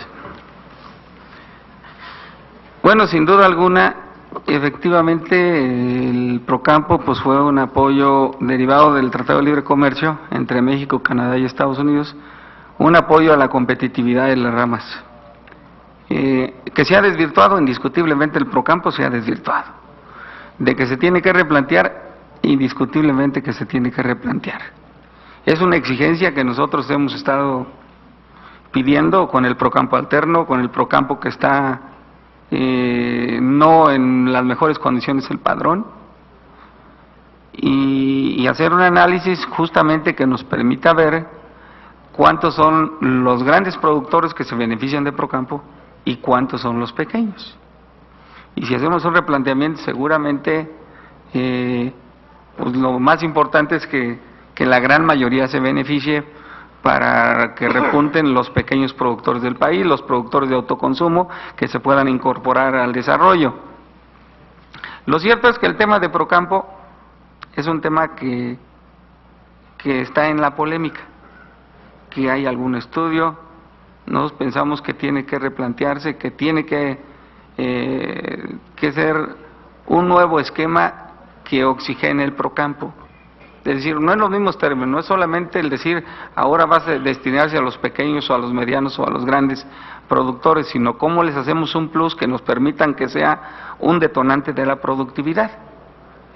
E: Bueno, sin duda alguna, efectivamente el Procampo pues fue un apoyo derivado del Tratado de Libre Comercio entre México, Canadá y Estados Unidos, un apoyo a la competitividad de las ramas, que se ha desvirtuado. Indiscutiblemente el Procampo se ha desvirtuado, de que se tiene que replantear, indiscutiblemente que se tiene que replantear. Es una exigencia que nosotros hemos estado pidiendo con el Procampo alterno, con el Procampo que está no en las mejores condiciones el padrón, y hacer un análisis justamente que nos permita ver cuántos son los grandes productores que se benefician de Procampo y cuántos son los pequeños. Y si hacemos un replanteamiento, seguramente pues lo más importante es que la gran mayoría se beneficie, para que repunten los pequeños productores del país, los productores de autoconsumo, que se puedan incorporar al desarrollo. Lo cierto es que el tema de Procampo es un tema que está en la polémica, que hay algún estudio. Nosotros pensamos que tiene que replantearse, que tiene que ser un nuevo esquema que oxigene el Procampo. Es decir, no en los mismos términos, no es solamente el decir ahora va a destinarse a los pequeños o a los medianos o a los grandes productores, sino cómo les hacemos un plus que nos permitan que sea un detonante de la productividad.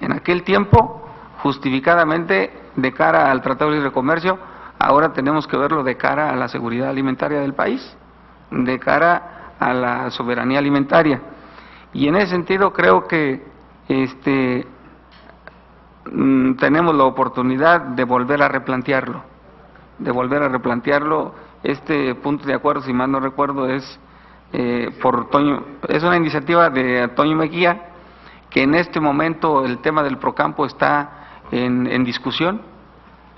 E: En aquel tiempo, justificadamente, de cara al Tratado de Libre Comercio, ahora tenemos que verlo de cara a la seguridad alimentaria del país, de cara a la soberanía alimentaria. Y en ese sentido creo que tenemos la oportunidad de volver a replantearlo, Este punto de acuerdo, si mal no recuerdo, es es una iniciativa de Toño Mejía, que en este momento el tema del Procampo está en discusión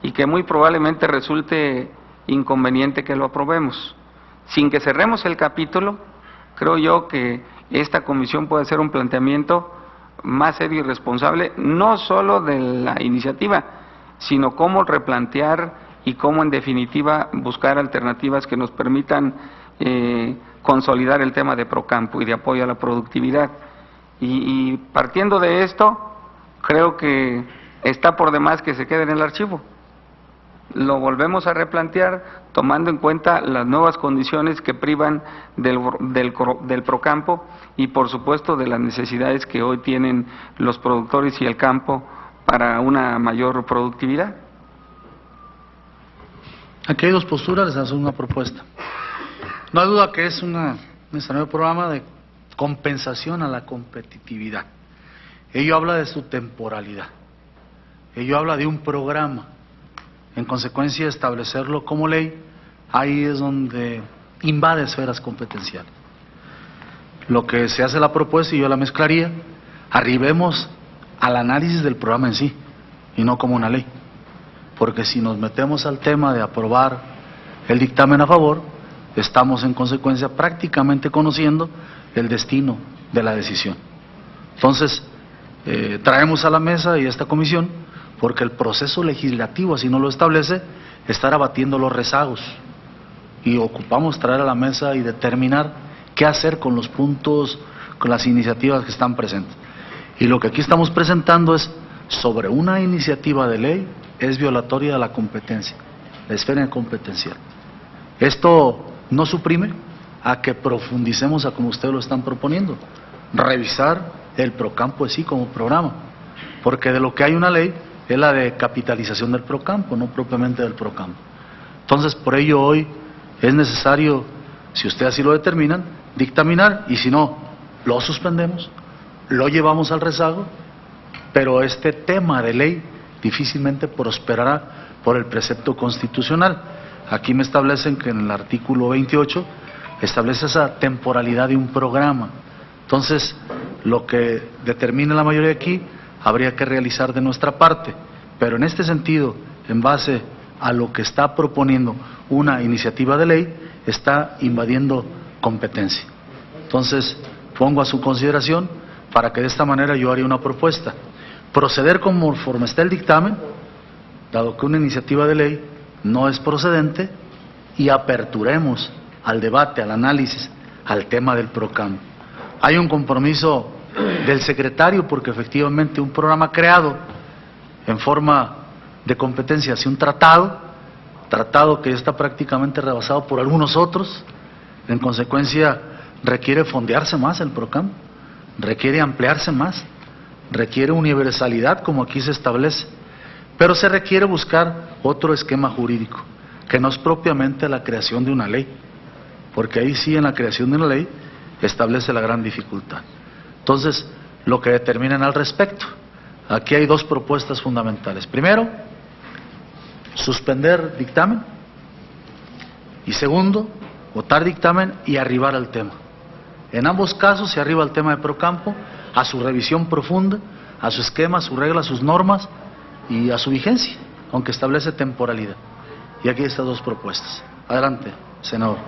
E: y que muy probablemente resulte inconveniente que lo aprobemos. Sin que cerremos el capítulo, creo yo que esta comisión puede hacer un planteamiento más serio y responsable, no solo de la iniciativa, sino cómo replantear y cómo en definitiva buscar alternativas que nos permitan consolidar el tema de Procampo y de apoyo a la productividad. Y partiendo de esto, creo que está por demás que se quede en el archivo. Lo volvemos a replantear tomando en cuenta las nuevas condiciones que privan del Procampo y por supuesto de las necesidades que hoy tienen los productores y el campo para una mayor productividad.
A: Aquí hay dos posturas, les hacen una propuesta. No hay duda que es un nuevo programa de compensación a la competitividad. Ello habla de su temporalidad. Ello habla de un programa. En consecuencia, establecerlo como ley, ahí es donde invade esferas competenciales. Lo que se hace la propuesta, y yo la mezclaría, arribemos al análisis del programa en sí, y no como una ley. Porque si nos metemos al tema de aprobar el dictamen a favor, estamos en consecuencia prácticamente conociendo el destino de la decisión. Entonces, traemos a la mesa y a esta comisión, porque el proceso legislativo, así no lo establece, estar abatiendo los rezagos. Y ocupamos traer a la mesa y determinar qué hacer con los puntos, con las iniciativas que están presentes. Y lo que aquí estamos presentando es sobre una iniciativa de ley, es violatoria de la competencia, la esfera competencial. Esto no suprime a que profundicemos a como ustedes lo están proponiendo, revisar el Procampo en sí como programa, porque de lo que hay una ley es la de capitalización del Procampo, no propiamente del Procampo. Entonces, por ello hoy es necesario, si ustedes así lo determinan, dictaminar, y si no, lo suspendemos, lo llevamos al rezago, pero este tema de ley difícilmente prosperará por el precepto constitucional. Aquí me establecen que en el artículo 28 establece esa temporalidad de un programa. Entonces, lo que determine la mayoría aquí, habría que realizar de nuestra parte, pero en este sentido, en base a lo que está proponiendo una iniciativa de ley, está invadiendo competencia. Entonces, pongo a su consideración para que de esta manera yo haría una propuesta. Proceder conforme está el dictamen, dado que una iniciativa de ley no es procedente, y aperturemos al debate, al análisis, al tema del Procampo. Hay un compromiso del secretario, porque efectivamente un programa creado en forma de competencia hacia un tratado que ya está prácticamente rebasado por algunos otros, en consecuencia requiere fondearse más el Procampo, requiere ampliarse más, requiere universalidad como aquí se establece, pero se requiere buscar otro esquema jurídico, que no es propiamente la creación de una ley, porque ahí sí en la creación de una ley establece la gran dificultad. Entonces, lo que determinan al respecto, aquí hay dos propuestas fundamentales. Primero, suspender dictamen, y segundo, votar dictamen y arribar al tema. En ambos casos se arriba al tema de Procampo, a su revisión profunda, a su esquema, a sus reglas, a sus normas y a su vigencia, aunque establece temporalidad. Y aquí estas dos propuestas. Adelante, senador.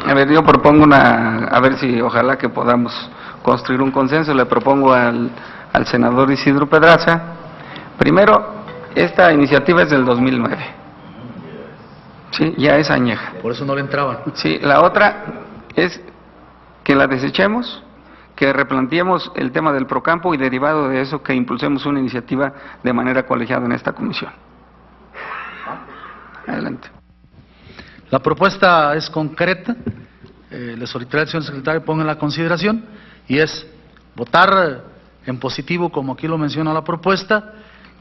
E: A ver, yo propongo a ver si ojalá que podamos construir un consenso. Le propongo al senador Isidro Pedraza. Primero, esta iniciativa es del 2009. Sí, ya es añeja.
A: Por eso no le entraban.
E: Sí, la otra es que la desechemos, que replanteemos el tema del Procampo y derivado de eso que impulsemos una iniciativa de manera colegiada en esta comisión. Adelante.
A: La propuesta es concreta, le solicitaría al señor secretario ponga en la consideración, y es votar en positivo, como aquí lo menciona la propuesta,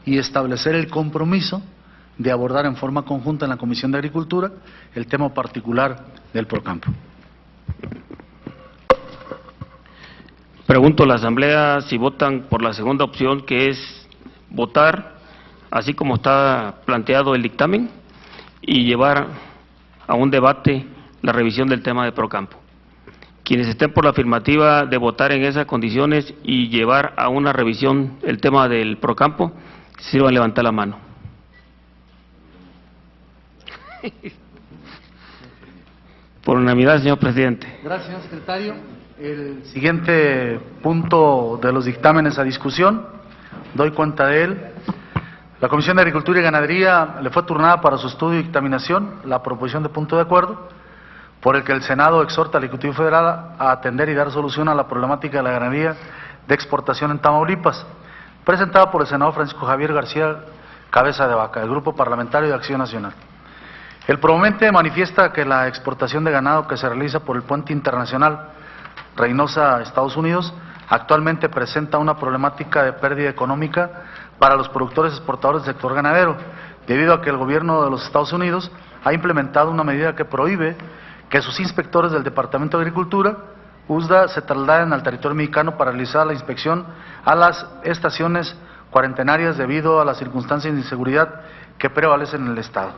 A: y establecer el compromiso de abordar en forma conjunta en la Comisión de Agricultura el tema particular del Procampo.
B: Pregunto a la Asamblea si votan por la segunda opción, que es votar así como está planteado el dictamen y llevar a un debate la revisión del tema de Procampo. Quienes estén por la afirmativa de votar en esas condiciones y llevar a una revisión el tema del Procampo, sirvan levantar la mano. Por unanimidad, señor presidente.
A: Gracias, señor secretario. El siguiente punto de los dictámenes a discusión, doy cuenta de él. La Comisión de Agricultura y Ganadería le fue turnada para su estudio y dictaminación la proposición de punto de acuerdo por el que el Senado exhorta al Ejecutivo Federal a atender y dar solución a la problemática de la ganadería de exportación en Tamaulipas, presentada por el senador Francisco Javier García Cabeza de Vaca, del Grupo Parlamentario de Acción Nacional. El proponente manifiesta que la exportación de ganado que se realiza por el puente internacional Reynosa, Estados Unidos, actualmente presenta una problemática de pérdida económica para los productores exportadores del sector ganadero, debido a que el gobierno de los Estados Unidos ha implementado una medida que prohíbe que sus inspectores del Departamento de Agricultura, USDA, se trasladen al territorio mexicano para realizar la inspección a las estaciones cuarentenarias debido a las circunstancias de inseguridad que prevalecen en el Estado.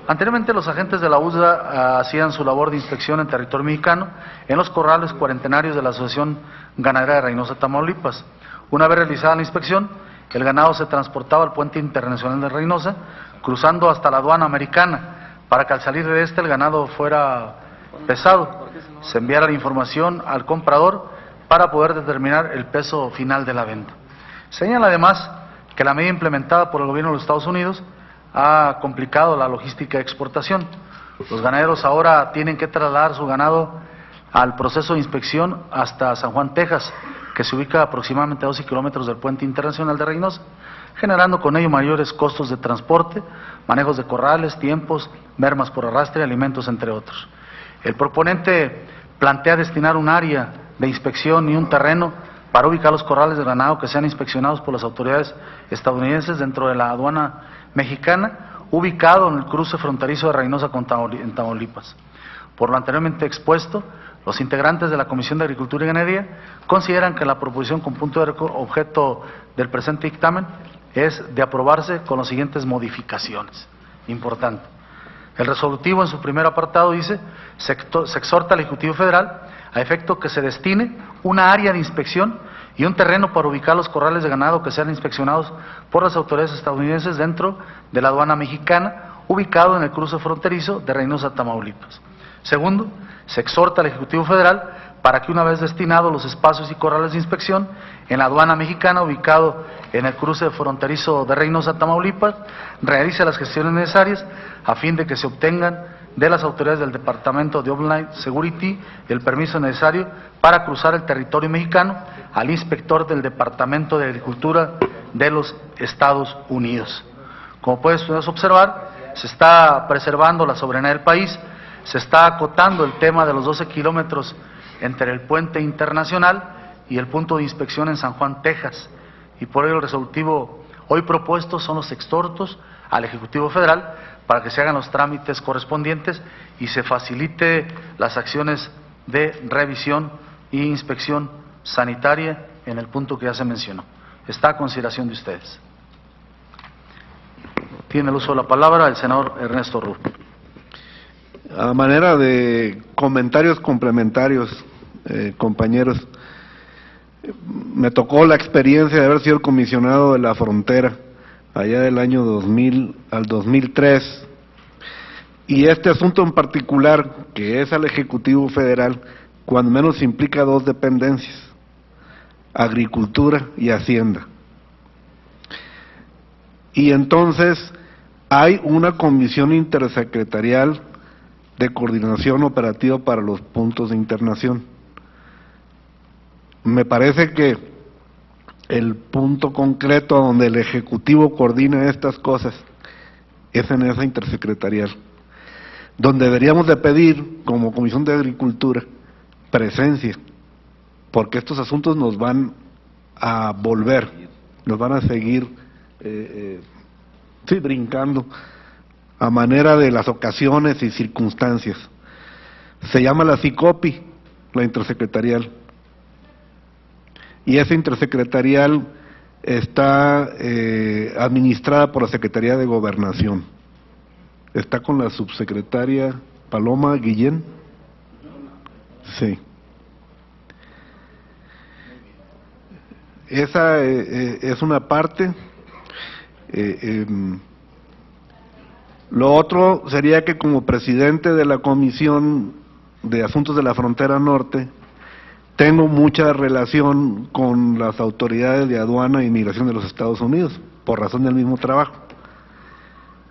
A: Anteriormente, los agentes de la USDA hacían su labor de inspección en territorio mexicano en los corrales cuarentenarios de la Asociación Ganadera de Reynosa, Tamaulipas. Una vez realizada la inspección, el ganado se transportaba al puente internacional de Reynosa, cruzando hasta la aduana americana, para que al salir de el ganado fuera pesado, se enviara la información al comprador para poder determinar el peso final de la venta. Señala además que la medida implementada por el gobierno de los Estados Unidos ha complicado la logística de exportación. Los ganaderos ahora tienen que trasladar su ganado al proceso de inspección hasta San Juan, Texas, que se ubica a aproximadamente a 12 kilómetros del puente internacional de Reynosa, generando con ello mayores costos de transporte, manejos de corrales, tiempos, mermas por arrastre y alimentos, entre otros. El proponente plantea destinar un área de inspección y un terreno para ubicar los corrales de ganado que sean inspeccionados por las autoridades estadounidenses dentro de la aduana mexicana, ubicado en el cruce fronterizo de Reynosa en Tamaulipas. Por lo anteriormente expuesto, los integrantes de la Comisión de Agricultura y Ganadería consideran que la proposición con punto de objeto del presente dictamen es de aprobarse con las siguientes modificaciones. Importante. El resolutivo en su primer apartado dice: se exhorta al Ejecutivo Federal a efecto que se destine una área de inspección y un terreno para ubicar los corrales de ganado que sean inspeccionados por las autoridades estadounidenses dentro de la aduana mexicana, ubicado en el cruce fronterizo de Reynosa, Tamaulipas. Segundo, se exhorta al Ejecutivo Federal para que, una vez destinados los espacios y corrales de inspección en la aduana mexicana, ubicado en el cruce fronterizo de Reynosa, Tamaulipas, realice las gestiones necesarias a fin de que se obtengan de las autoridades del Departamento de Homeland Security el permiso necesario para cruzar el territorio mexicano al inspector del Departamento de Agricultura de los Estados Unidos. Como pueden ustedes observar, se está preservando la soberanía del país, se está acotando el tema de los 12 kilómetros entre el puente internacional y el punto de inspección en San Juan, Texas, y por ello el resolutivo hoy propuesto son los exhortos al Ejecutivo Federal para que se hagan los trámites correspondientes y se facilite las acciones de revisión e inspección sanitaria en el punto que ya se mencionó. Está a consideración de ustedes. Tiene el uso de la palabra el senador Ernesto Ruz.
F: A manera de comentarios complementarios, compañeros, me tocó la experiencia de haber sido el comisionado de la frontera allá del año 2000 al 2003, y este asunto en particular, que es al Ejecutivo Federal, cuando menos implica dos dependencias: Agricultura y Hacienda. Y entonces hay una comisión intersecretarial de coordinación operativa para los puntos de internación. Me parece que el punto concreto donde el Ejecutivo coordina estas cosas es en esa intersecretarial, donde deberíamos de pedir, como Comisión de Agricultura, presencia, porque estos asuntos nos van a volver, nos van a seguir brincando a manera de las ocasiones y circunstancias. Se llama la SICOPI, la intersecretarial, y esa intersecretarial está administrada por la Secretaría de Gobernación. Está con la subsecretaria Paloma Guillén. Sí. Esa es una parte. Lo otro sería que como presidente de la Comisión de Asuntos de la Frontera Norte, tengo mucha relación con las autoridades de aduana e inmigración de los Estados Unidos, por razón del mismo trabajo.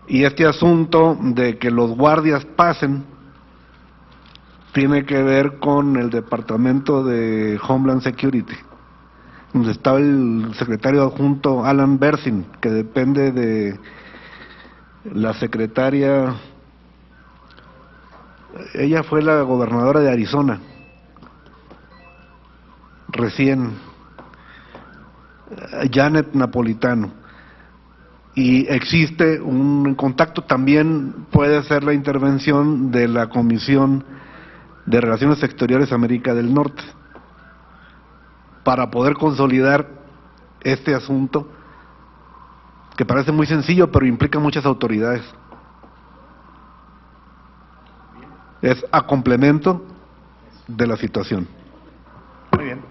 F: Y este asunto de que los guardias pasen tiene que ver con el Departamento de Homeland Security, donde estaba el secretario adjunto Alan Bersin, que depende de la secretaria, ella fue la gobernadora de Arizona, recién, Janet Napolitano, y existe un contacto. También puede ser la intervención de la Comisión de Relaciones Exteriores América del Norte, para poder consolidar este asunto, que parece muy sencillo, pero implica muchas autoridades. Es a complemento de la situación.
A: Muy bien.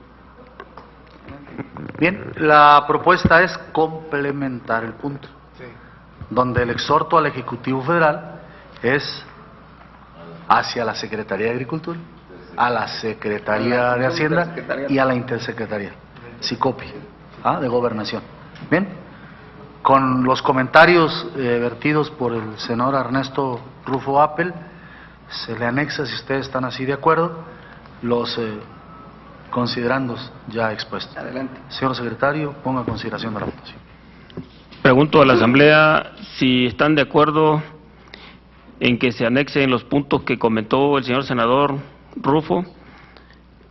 A: Bien, la propuesta es complementar el punto, donde el exhorto al Ejecutivo Federal es hacia la Secretaría de Agricultura, a la Secretaría de Hacienda y a la Intersecretaría, SICOPI, de Gobernación. Bien, con los comentarios vertidos por el senador Ernesto Rufo Appel, se le anexa, si ustedes están así de acuerdo, los considerandos ya expuestos.
E: Adelante.
A: Señor secretario, ponga en consideración de la votación.
B: Pregunto a la Asamblea si están de acuerdo en que se anexen los puntos que comentó el señor senador Rufo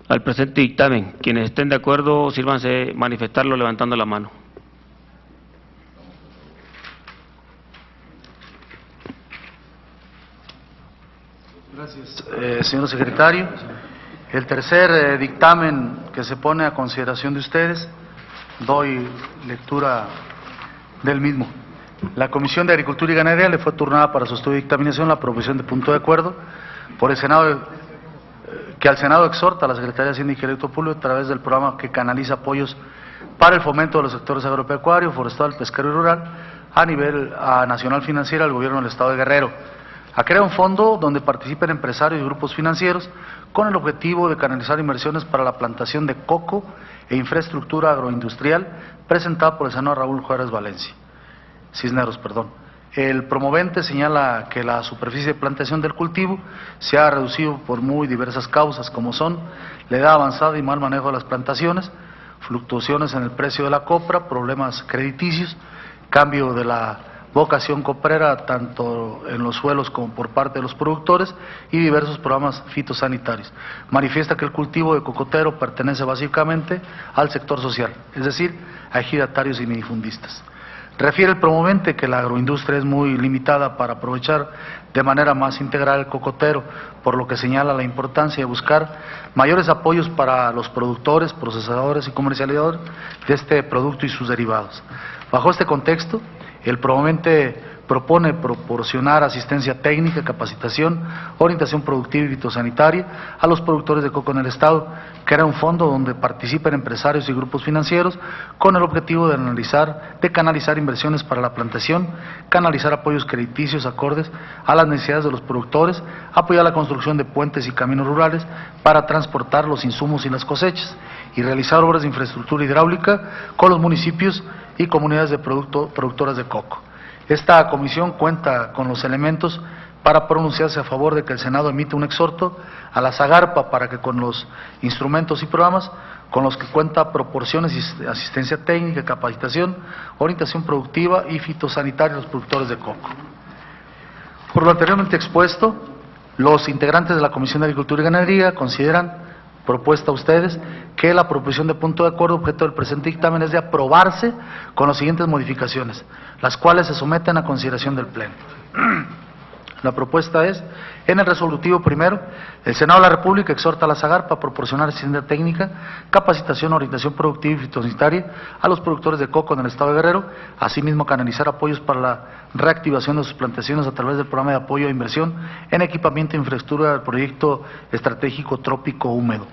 B: al presente dictamen. Quienes estén de acuerdo, sírvanse manifestarlo levantando la mano.
A: Gracias, señor secretario. El tercer dictamen que se pone a consideración de ustedes, doy lectura del mismo. La Comisión de Agricultura y Ganadería le fue turnada para su estudio y dictaminación la proposición de punto de acuerdo por el Senado, que al Senado exhorta a la Secretaría de Hacienda y Crédito Público a través del programa que canaliza apoyos para el fomento de los sectores agropecuario, forestal, pesquero y rural a nivel nacional financiero al gobierno del Estado de Guerrero, a crear un fondo donde participen empresarios y grupos financieros con el objetivo de canalizar inversiones para la plantación de coco e infraestructura agroindustrial, presentada por el senador Raúl Cisneros. El promovente señala que la superficie de plantación del cultivo se ha reducido por muy diversas causas, como son la edad avanzada y mal manejo de las plantaciones, fluctuaciones en el precio de la copra, problemas crediticios, cambio de la vocación coprera tanto en los suelos como por parte de los productores y diversos programas fitosanitarios. Manifiesta que el cultivo de cocotero pertenece básicamente al sector social, es decir, a ejidatarios y minifundistas. Refiere el promovente que la agroindustria es muy limitada para aprovechar de manera más integral el cocotero, por lo que señala la importancia de buscar mayores apoyos para los productores, procesadores y comercializadores de este producto y sus derivados. Bajo este contexto, el promovente propone proporcionar asistencia técnica, capacitación, orientación productiva y fitosanitaria a los productores de coco en el Estado, crear un fondo donde participen empresarios y grupos financieros con el objetivo de canalizar inversiones para la plantación, canalizar apoyos crediticios acordes a las necesidades de los productores, apoyar la construcción de puentes y caminos rurales para transportar los insumos y las cosechas, y realizar obras de infraestructura hidráulica con los municipios y comunidades de productoras de coco. Esta comisión cuenta con los elementos para pronunciarse a favor de que el Senado emita un exhorto a la SAGARPA para que con los instrumentos y programas con los que cuenta proporciones y asistencia técnica, capacitación, orientación productiva y fitosanitaria a los productores de coco. Por lo anteriormente expuesto, los integrantes de la Comisión de Agricultura y Ganadería consideran propuesta a ustedes que la proposición de punto de acuerdo objeto del presente dictamen es de aprobarse con las siguientes modificaciones, las cuales se someten a consideración del Pleno. La propuesta es, en el resolutivo primero, el Senado de la República exhorta a la SAGARPA a proporcionar asistencia técnica, capacitación, orientación productiva y fitosanitaria a los productores de coco en el Estado de Guerrero, asimismo canalizar apoyos para la reactivación de sus plantaciones a través del programa de apoyo a inversión en equipamiento e infraestructura del proyecto estratégico trópico húmedo.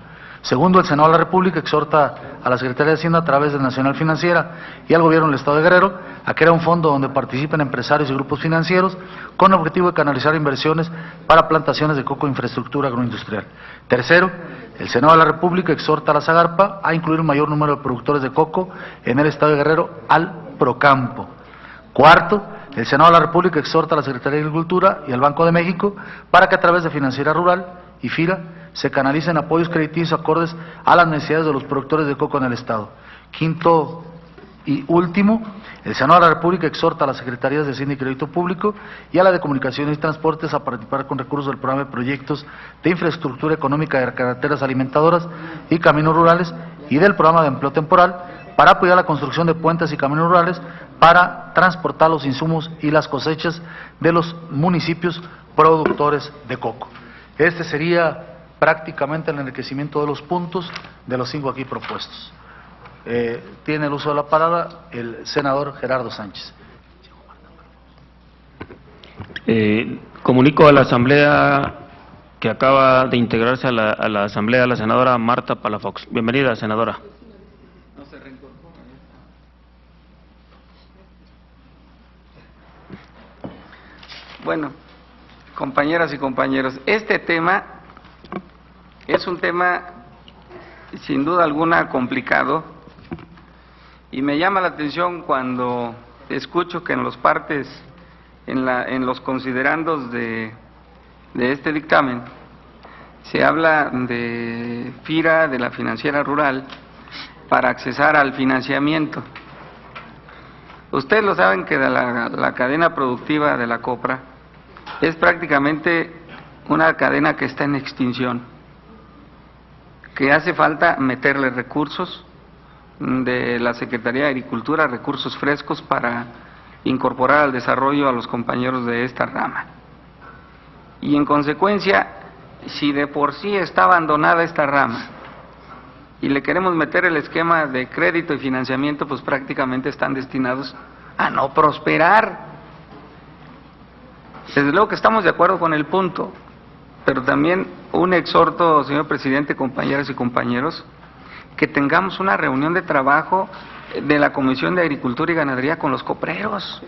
A: Segundo, el Senado de la República exhorta a la Secretaría de Hacienda a través de Nacional Financiera y al Gobierno del Estado de Guerrero a crear un fondo donde participen empresarios y grupos financieros con el objetivo de canalizar inversiones para plantaciones de coco e infraestructura agroindustrial. Tercero, el Senado de la República exhorta a la SAGARPA a incluir un mayor número de productores de coco en el Estado de Guerrero al Procampo. Cuarto, el Senado de la República exhorta a la Secretaría de Agricultura y al Banco de México para que a través de Financiera Rural y FIRA se canalicen apoyos crediticios acordes a las necesidades de los productores de coco en el Estado. Quinto y último, el Senado de la República exhorta a las Secretarías de Hacienda y Crédito Público y a la de Comunicaciones y Transportes a participar con recursos del programa de proyectos de infraestructura económica de carreteras alimentadoras y caminos rurales y del programa de empleo temporal para apoyar la construcción de puentes y caminos rurales para transportar los insumos y las cosechas de los municipios productores de coco. Este sería prácticamente el enriquecimiento de los puntos de los 5 aquí propuestos. Tiene el uso de la palabra el senador Gerardo Sánchez.
B: Comunico a la Asamblea que acaba de integrarse a la Asamblea la senadora Marta Palafox. Bienvenida, senadora.
E: Bueno, compañeras y compañeros, este tema es un tema sin duda alguna complicado y me llama la atención cuando escucho que en los partes, en los considerandos de este dictamen, se habla de FIRA, de la Financiera Rural, para accesar al financiamiento. Ustedes lo saben que de la cadena productiva de la copra es prácticamente una cadena que está en extinción, que hace falta meterle recursos de la Secretaría de Agricultura, recursos frescos para incorporar al desarrollo a los compañeros de esta rama. Y en consecuencia, si de por sí está abandonada esta rama y le queremos meter el esquema de crédito y financiamiento, pues prácticamente están destinados a no prosperar. Desde luego que estamos de acuerdo con el punto, pero también un exhorto, señor presidente, compañeras y compañeros, que tengamos una reunión de trabajo de la Comisión de Agricultura y Ganadería con los copreros.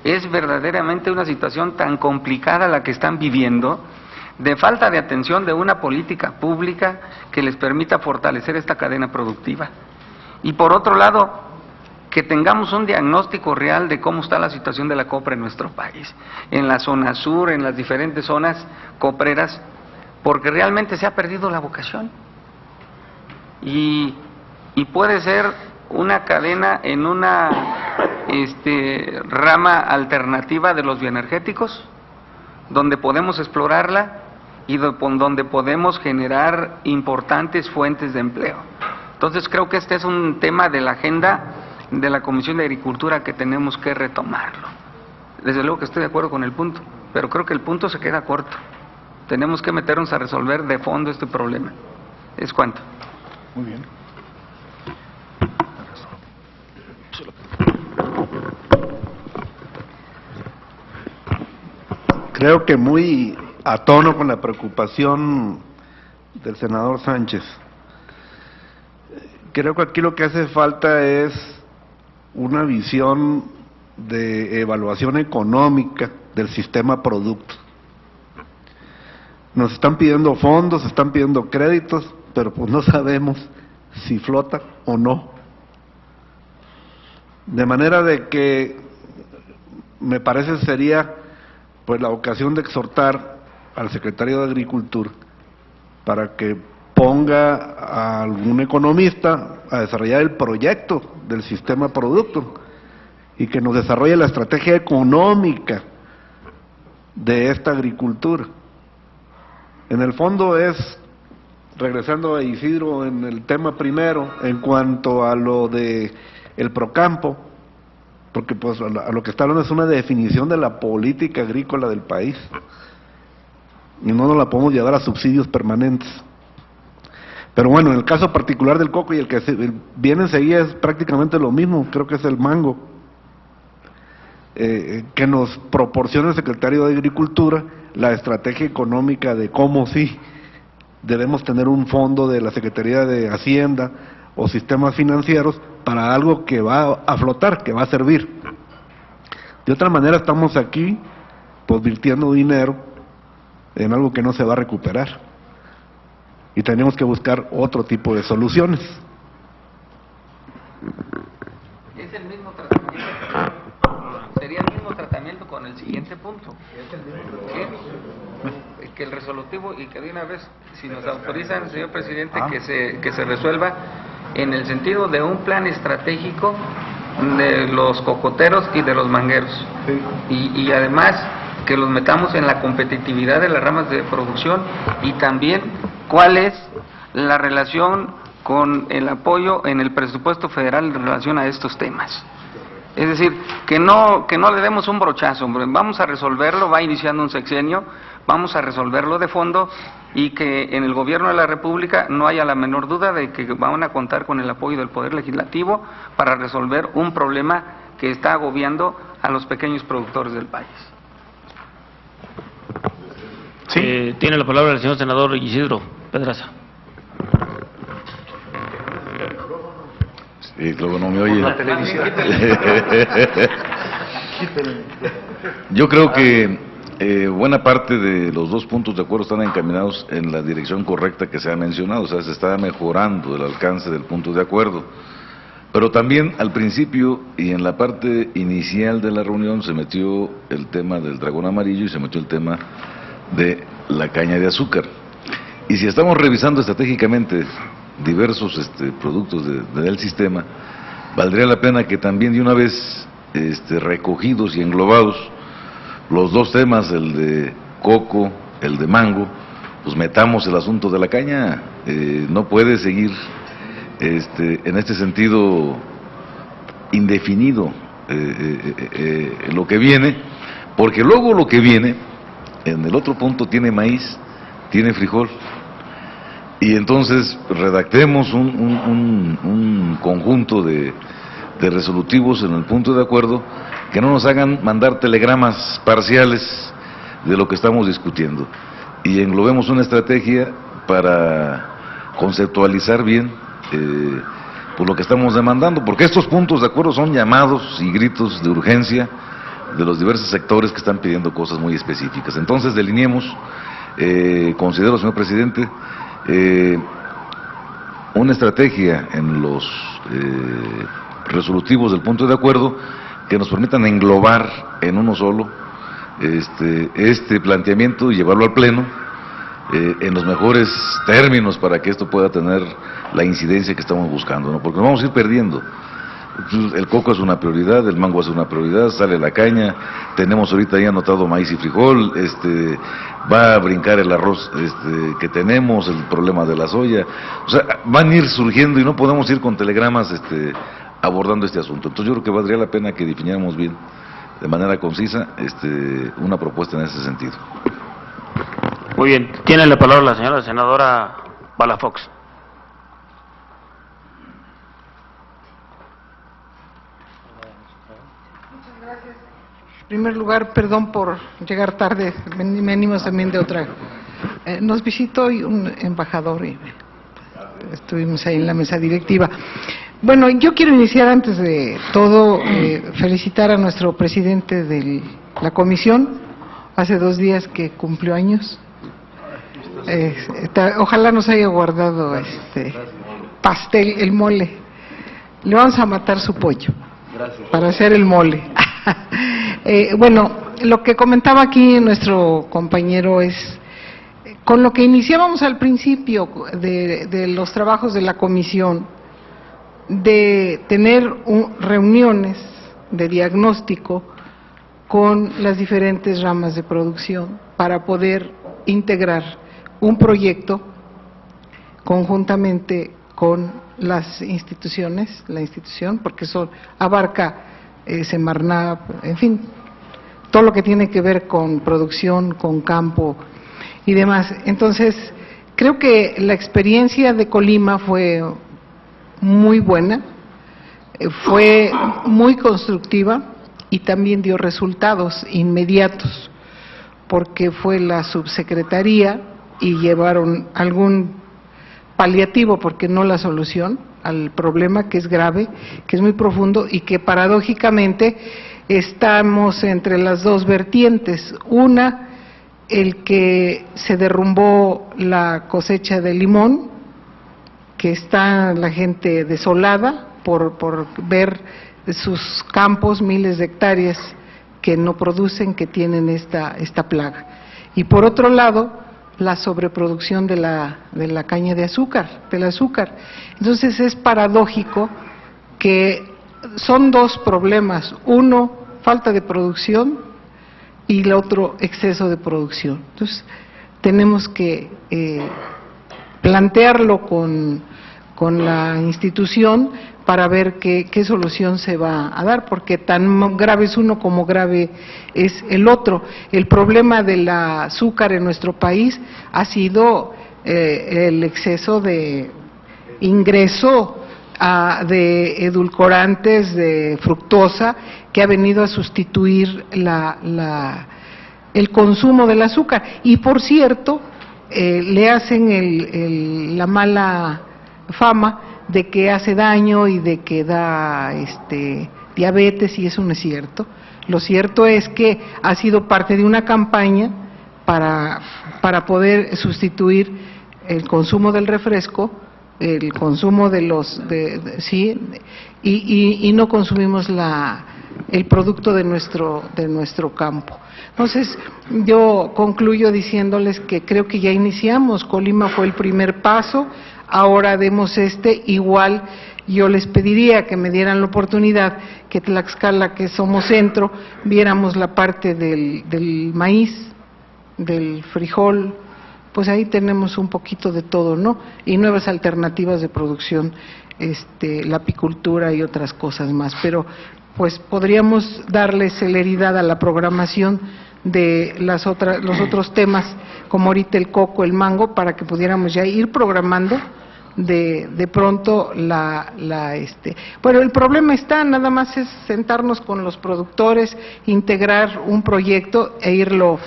E: Es verdaderamente una situación tan complicada la que están viviendo, de falta de atención de una política pública que les permita fortalecer esta cadena productiva. Y por otro lado, que tengamos un diagnóstico real de cómo está la situación de la copra en nuestro país, en la zona sur, en las diferentes zonas copreras, porque realmente se ha perdido la vocación. Y puede ser una cadena en una rama alternativa de los bioenergéticos, donde podemos explorarla y donde podemos generar importantes fuentes de empleo. Entonces creo que este es un tema de la agenda de la Comisión de Agricultura que tenemos que retomarlo. Desde luego que estoy de acuerdo con el punto, pero creo que el punto se queda corto. Tenemos que meternos a resolver de fondo este problema. Es cuanto.
A: Muy bien.
F: Creo que muy a tono con la preocupación del senador Sánchez. Creo que aquí lo que hace falta es una visión de evaluación económica del sistema producto. Nos están pidiendo fondos, están pidiendo créditos, pero pues no sabemos si flota o no. De manera de que me parece sería pues la ocasión de exhortar al secretario de Agricultura para que ponga a algún economista a desarrollar el proyecto del sistema producto y que nos desarrolle la estrategia económica de esta agricultura. En el fondo es, regresando a Isidro en el tema primero, en cuanto a lo de el Procampo, porque pues a lo que está hablando es una definición de la política agrícola del país, y no nos la podemos llevar a subsidios permanentes. Pero bueno, en el caso particular del coco y el que viene enseguida es prácticamente lo mismo, creo que es el mango, que nos proporciona el secretario de Agricultura la estrategia económica de cómo sí debemos tener un fondo de la Secretaría de Hacienda o sistemas financieros para algo que va a flotar, que va a servir. De otra manera estamos aquí pues virtiendo dinero en algo que no se va a recuperar y tenemos que buscar otro tipo de soluciones.
E: Es el mismo tratamiento, sería el mismo tratamiento con el siguiente punto. Que el resolutivo, y que de una vez, si nos autorizan, señor presidente, que se resuelva en el sentido de un plan estratégico de los cocoteros y de los mangueros. Y además que los metamos en la competitividad de las ramas de producción, y también cuál es la relación con el apoyo en el presupuesto federal en relación a estos temas. Es decir, que no le demos un brochazo, hombre. Vamos a resolverlo, va iniciando un sexenio, vamos a resolverlo de fondo, y que en el gobierno de la República no haya la menor duda de que van a contar con el apoyo del Poder Legislativo para resolver un problema que está agobiando a los pequeños productores del país.
B: Sí. Tiene la palabra el señor senador Isidro Pedraza.
D: Sí, luego no me oye. Yo creo que buena parte de los dos puntos de acuerdo están encaminados en la dirección correcta que se ha mencionado, o sea, se está mejorando el alcance del punto de acuerdo. Pero también al principio y en la parte inicial de la reunión se metió el tema del dragón amarillo y se metió el tema de la caña de azúcar. Y si estamos revisando estratégicamente diversos productos del sistema, valdría la pena que también de una vez recogidos y englobados los dos temas, el de coco, el de mango, pues metamos el asunto de la caña. No puede seguir en este sentido indefinido lo que viene, porque luego lo que viene en el otro punto tiene maíz, tiene frijol, y entonces redactemos un conjunto de resolutivos en el punto de acuerdo que no nos hagan mandar telegramas parciales de lo que estamos discutiendo, y englobemos una estrategia para conceptualizar bien por lo que estamos demandando, porque estos puntos de acuerdo son llamados y gritos de urgencia de los diversos sectores que están pidiendo cosas muy específicas. Entonces delineemos, considero, señor presidente, una estrategia en los resolutivos del punto de acuerdo que nos permitan englobar en uno solo este planteamiento y llevarlo al pleno en los mejores términos para que esto pueda tener la incidencia que estamos buscando, ¿no? Porque nos vamos a ir perdiendo. El coco es una prioridad, el mango es una prioridad, sale la caña, tenemos ahorita ya anotado maíz y frijol, va a brincar el arroz que tenemos, el problema de la soya, o sea, van a ir surgiendo y no podemos ir con telegramas abordando este asunto. Entonces yo creo que valdría la pena que definiéramos bien, de manera concisa, una propuesta en ese sentido.
B: Muy bien, tiene la palabra la señora senadora Palafox.
G: En primer lugar, perdón por llegar tarde, venimos también de otra. Nos visitó hoy un embajador y estuvimos ahí en la mesa directiva. Bueno, yo quiero iniciar antes de todo, felicitar a nuestro presidente de la comisión, hace 2 días que cumplió años. Ojalá nos haya guardado pastel, el mole. Le vamos a matar su pollo para hacer el mole. Bueno, lo que comentaba aquí nuestro compañero es, con lo que iniciábamos al principio de los trabajos de la comisión, de tener reuniones de diagnóstico con las diferentes ramas de producción para poder integrar un proyecto conjuntamente con las instituciones, la institución, porque eso abarca Semarnat, en fin, todo lo que tiene que ver con producción, con campo y demás. Entonces, creo que la experiencia de Colima fue muy buena, fue muy constructiva y también dio resultados inmediatos, porque fue la subsecretaría y llevaron algún paliativo, porque no la solución, al problema que es grave, que es muy profundo y que paradójicamente estamos entre las dos vertientes. Una, el que se derrumbó la cosecha de limón, que está la gente desolada por ver sus campos, miles de hectáreas que no producen, que tienen esta plaga. Y por otro lado, la sobreproducción de la caña de azúcar, del azúcar. Entonces es paradójico que son dos problemas: uno, falta de producción, y el otro, exceso de producción. Entonces tenemos que plantearlo con la institución para ver qué solución se va a dar, porque tan grave es uno como grave es el otro. El problema del azúcar en nuestro país ha sido el exceso de ingreso de edulcorantes, de fructosa, que ha venido a sustituir el consumo del azúcar. Y por cierto, le hacen la mala fama de que hace daño y de que da diabetes, y eso no es cierto. Lo cierto es que ha sido parte de una campaña para poder sustituir el consumo del refresco, el consumo de y no consumimos el producto de nuestro campo. Entonces, yo concluyo diciéndoles que creo que ya iniciamos. Colima fue el primer paso, ahora demos igual. Yo les pediría que me dieran la oportunidad que Tlaxcala, que somos centro, viéramos la parte del maíz, del frijol, pues ahí tenemos un poquito de todo, ¿no? Y nuevas alternativas de producción, la apicultura y otras cosas más. Pero pues podríamos darle celeridad a la programación de los otros temas, como ahorita el coco, el mango, para que pudiéramos ya ir programando de pronto Bueno, el problema está, nada más es sentarnos con los productores, integrar un proyecto e irlo,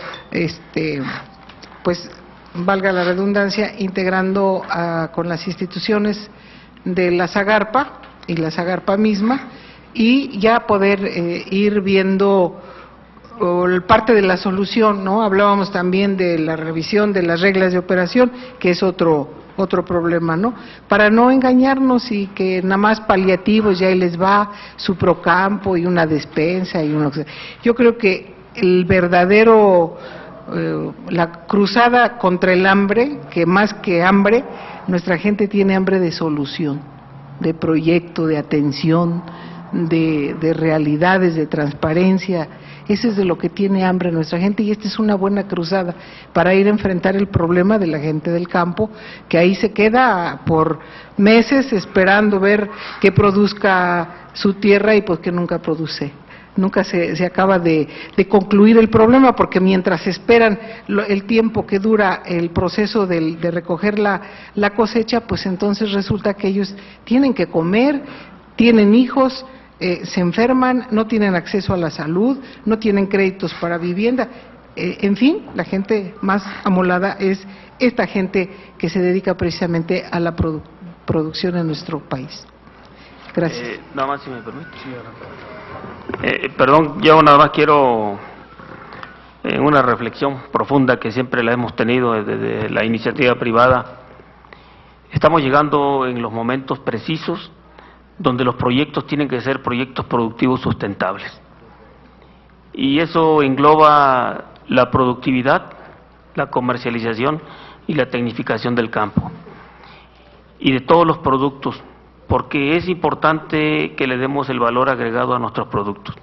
G: pues valga la redundancia, integrando con las instituciones de la Zagarpa y la Zagarpa misma, y ya poder ir viendo parte de la solución, ¿no? Hablábamos también de la revisión de las reglas de operación, que es otro problema, ¿no? Para no engañarnos y que nada más paliativos, ya ahí les va su procampo y una despensa y yo creo que el verdadero la cruzada contra el hambre, que más que hambre, nuestra gente tiene hambre de solución, de proyecto, de atención, de realidades, de transparencia. Eso es de lo que tiene hambre nuestra gente, y esta es una buena cruzada para ir a enfrentar el problema de la gente del campo, que ahí se queda por meses esperando ver que produzca su tierra y pues que nunca produce. Nunca se acaba de concluir el problema, porque mientras esperan el tiempo que dura el proceso de recoger la cosecha, pues entonces resulta que ellos tienen que comer, tienen hijos, se enferman, no tienen acceso a la salud, no tienen créditos para vivienda. En fin, la gente más amolada es esta gente que se dedica precisamente a la producción en nuestro país. Gracias.
B: Nada más, si me permite. Perdón, yo nada más quiero una reflexión profunda que siempre la hemos tenido desde la iniciativa privada. Estamos llegando en los momentos precisos donde los proyectos tienen que ser proyectos productivos sustentables. Y eso engloba la productividad, la comercialización y la tecnificación del campo y de todos los productos, porque es importante que le demos el valor agregado a nuestros productos.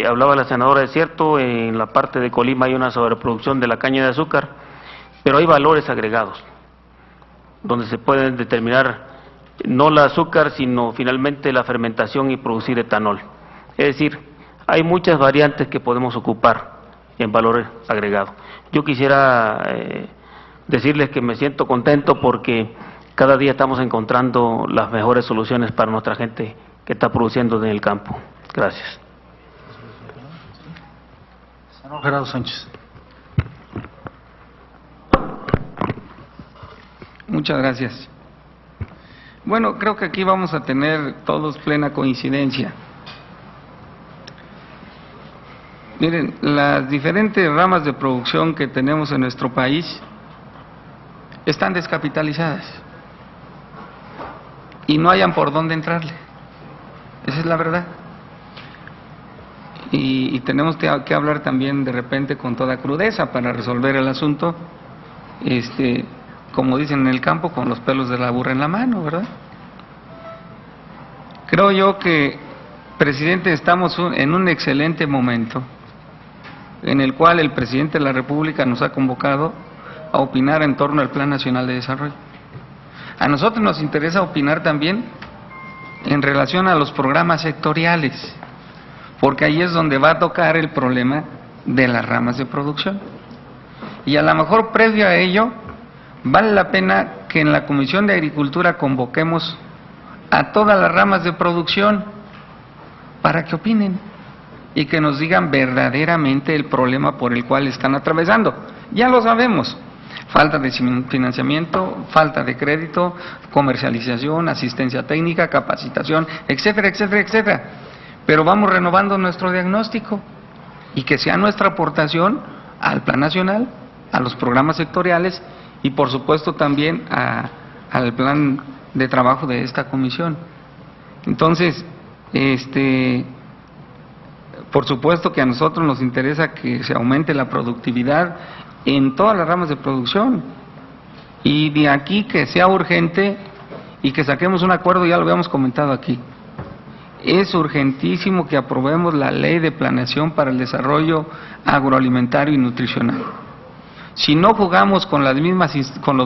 B: Hablaba la senadora, es cierto, en la parte de Colima hay una sobreproducción de la caña de azúcar, pero hay valores agregados, donde se pueden determinar no el azúcar, sino finalmente la fermentación y producir etanol. Es decir, hay muchas variantes que podemos ocupar en valor agregado. Yo quisiera decirles que me siento contento porque cada día estamos encontrando las mejores soluciones para nuestra gente que está produciendo en el campo. Gracias.
A: Senador Gerardo Sánchez.
E: Muchas gracias. Bueno, creo que aquí vamos a tener todos plena coincidencia. Miren, las diferentes ramas de producción que tenemos en nuestro país están descapitalizadas y no hayan por dónde entrarle. Esa es la verdad. Y tenemos que hablar también de repente con toda crudeza para resolver el asunto, como dicen en el campo, con los pelos de la burra en la mano, ¿verdad? Creo yo que, presidente, estamos en un excelente momento en el cual el presidente de la República nos ha convocado a opinar en torno al Plan Nacional de Desarrollo. A nosotros nos interesa opinar también en relación a los programas sectoriales, porque ahí es donde va a tocar el problema de las ramas de producción. Y a lo mejor previo a ello, vale la pena que en la Comisión de Agricultura convoquemos a todas las ramas de producción para que opinen y que nos digan verdaderamente el problema por el cual están atravesando. Ya lo sabemos, falta de financiamiento, falta de crédito, comercialización, asistencia técnica, capacitación, etcétera, etcétera, etcétera. Pero vamos renovando nuestro diagnóstico y que sea nuestra aportación al Plan Nacional, a los programas sectoriales y por supuesto también al plan de trabajo de esta comisión. Entonces, por supuesto que a nosotros nos interesa que se aumente la productividad en todas las ramas de producción y de aquí que sea urgente y que saquemos un acuerdo, ya lo habíamos comentado aquí. Es urgentísimo que aprobemos la Ley de Planeación para el Desarrollo Agroalimentario y Nutricional. Si no jugamos con los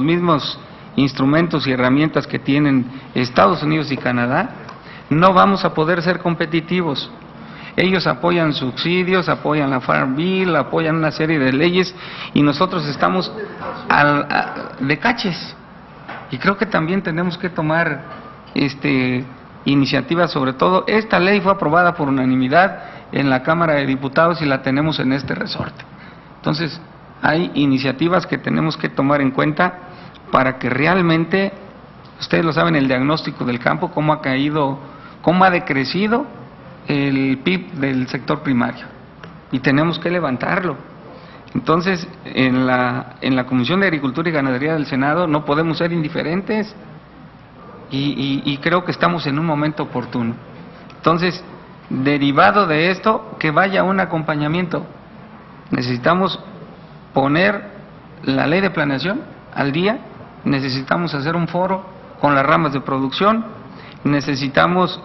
E: mismos instrumentos y herramientas que tienen Estados Unidos y Canadá, no vamos a poder ser competitivos. Ellos apoyan subsidios, apoyan la Farm Bill, apoyan una serie de leyes y nosotros estamos de caches. Y creo que también tenemos que tomar iniciativas, sobre todo. Esta ley fue aprobada por unanimidad en la Cámara de Diputados y la tenemos en este resorte. Entonces, hay iniciativas que tenemos que tomar en cuenta para que realmente, ustedes lo saben, el diagnóstico del campo, cómo ha caído, cómo ha decrecido el PIB del sector primario y tenemos que levantarlo. Entonces, en la Comisión de Agricultura y Ganadería del Senado no podemos ser indiferentes y creo que estamos en un momento oportuno. Entonces, derivado de esto, que vaya un acompañamiento. Necesitamos poner la ley de planeación al día, necesitamos hacer un foro con las ramas de producción, necesitamos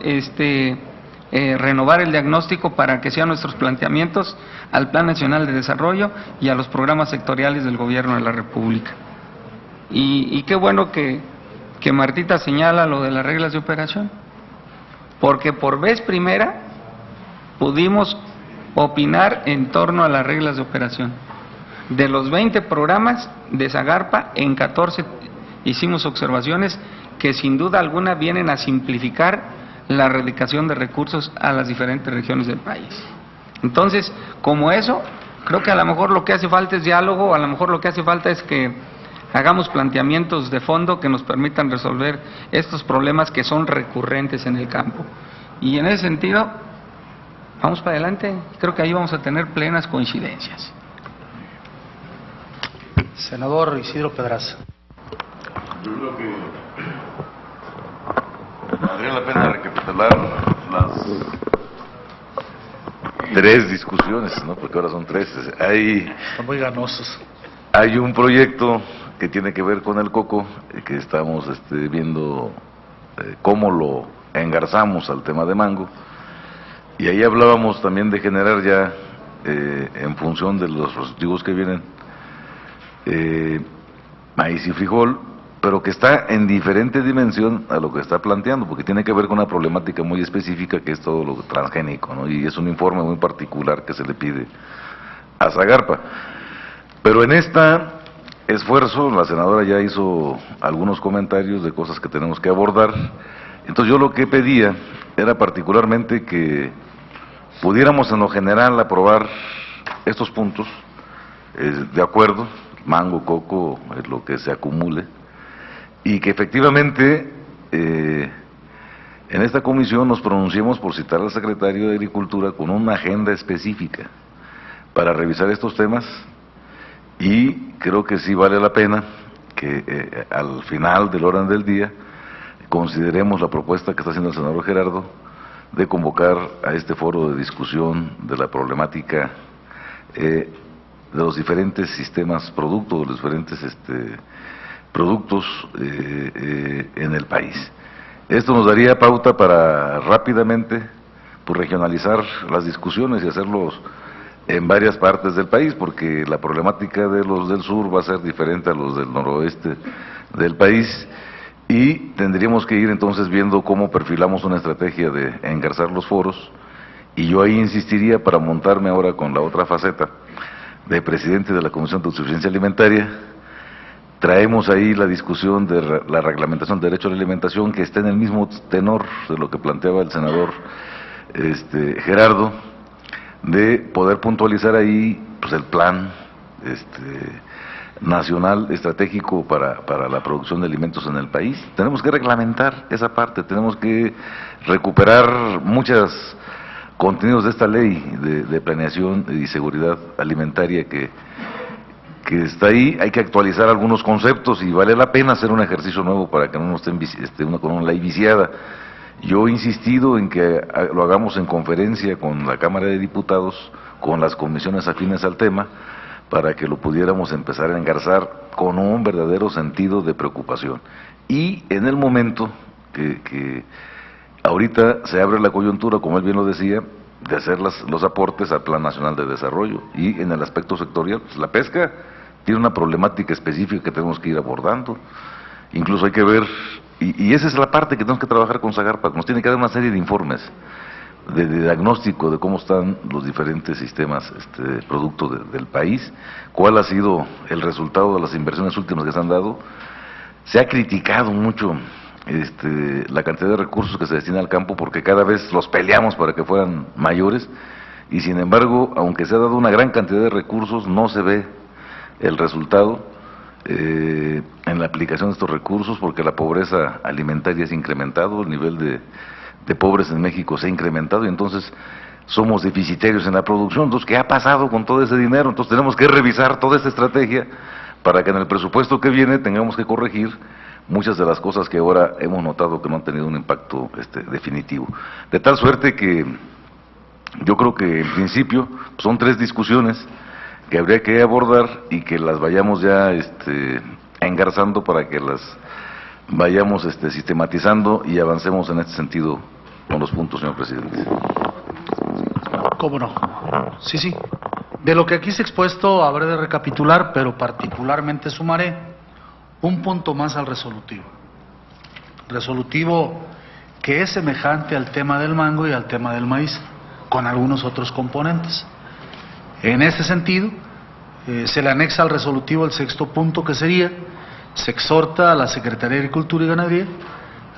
E: renovar el diagnóstico para que sean nuestros planteamientos al Plan Nacional de Desarrollo y a los programas sectoriales del Gobierno de la República. Y qué bueno que Martita señala lo de las reglas de operación, porque por vez primera pudimos opinar en torno a las reglas de operación. De los 20 programas de Zagarpa, en 14 hicimos observaciones que sin duda alguna vienen a simplificar la erradicación de recursos a las diferentes regiones del país. Entonces, como eso, creo que a lo mejor lo que hace falta es diálogo, a lo mejor lo que hace falta es que hagamos planteamientos de fondo que nos permitan resolver estos problemas que son recurrentes en el campo. Y en ese sentido, vamos para adelante, creo que ahí vamos a tener plenas coincidencias.
A: Senador Isidro Pedraza.
D: Yo creo que valdría la pena recapitular las 3 discusiones, ¿no? Porque ahora son 3.
A: Son muy ganosos.
D: Hay un proyecto que tiene que ver con el coco, que estamos viendo cómo lo engarzamos al tema de mango, y ahí hablábamos también de generar ya, en función de los restitutivos que vienen, maíz y frijol, pero que está en diferente dimensión a lo que está planteando, porque tiene que ver con una problemática muy específica que es todo lo transgénico, ¿no? Y es un informe muy particular que se le pide a Zagarpa. Pero en este esfuerzo, la senadora ya hizo algunos comentarios de cosas que tenemos que abordar. Entonces yo lo que pedía era particularmente que pudiéramos en lo general aprobar estos puntos, de acuerdo, mango, coco, es lo que se acumule, y que efectivamente en esta comisión nos pronunciemos por citar al secretario de Agricultura con una agenda específica para revisar estos temas, y creo que sí vale la pena que al final del orden del día consideremos la propuesta que está haciendo el senador Gerardo de convocar a este foro de discusión de la problemática de los diferentes sistemas productos, de los diferentes productos en el país. Esto nos daría pauta para rápidamente pues, regionalizar las discusiones y hacerlos en varias partes del país, porque la problemática de los del sur va a ser diferente a los del noroeste del país, y tendríamos que ir entonces viendo cómo perfilamos una estrategia de engarzar los foros, y yo ahí insistiría para montarme ahora con la otra faceta de presidente de la Comisión de Autosuficiencia Alimentaria. Traemos ahí la discusión de la reglamentación del derecho a la alimentación, que está en el mismo tenor de lo que planteaba el senador Gerardo, de poder puntualizar ahí pues, el plan nacional estratégico para la producción de alimentos en el país. Tenemos que reglamentar esa parte, tenemos que recuperar muchos contenidos de esta ley de planeación y seguridad alimentaria que está ahí. Hay que actualizar algunos conceptos y vale la pena hacer un ejercicio nuevo para que no nos estén con una ley viciada. Yo he insistido en que lo hagamos en conferencia con la Cámara de Diputados, con las comisiones afines al tema, para que lo pudiéramos empezar a engarzar con un verdadero sentido de preocupación. Y en el momento que ahorita se abre la coyuntura, como él bien lo decía, de hacer los aportes al Plan Nacional de Desarrollo, y en el aspecto sectorial, pues la pesca tiene una problemática específica que tenemos que ir abordando. Incluso hay que ver, y esa es la parte que tenemos que trabajar con Zagarpa, nos tiene que dar una serie de informes de diagnóstico de cómo están los diferentes sistemas producto del país, cuál ha sido el resultado de las inversiones últimas que se han dado. Se ha criticado mucho la cantidad de recursos que se destina al campo, porque cada vez los peleamos para que fueran mayores, y sin embargo, aunque se ha dado una gran cantidad de recursos, no se ve el resultado en la aplicación de estos recursos, porque la pobreza alimentaria se ha incrementado, el nivel de pobres en México se ha incrementado, y entonces somos deficitarios en la producción. Entonces, ¿qué ha pasado con todo ese dinero? Entonces tenemos que revisar toda esta estrategia para que en el presupuesto que viene tengamos que corregir muchas de las cosas que ahora hemos notado que no han tenido un impacto definitivo. De tal suerte que yo creo que en principio son 3 discusiones que habría que abordar y que las vayamos ya engarzando para que las vayamos sistematizando y avancemos en este sentido con los puntos, señor presidente.
A: ¿Cómo no? Sí, sí. De lo que aquí se ha expuesto habré de recapitular, pero particularmente sumaré un punto más al resolutivo. Resolutivo que es semejante al tema del mango y al tema del maíz, con algunos otros componentes. En ese sentido, se le anexa al resolutivo el 6º punto, que sería: se exhorta a la Secretaría de Agricultura y Ganadería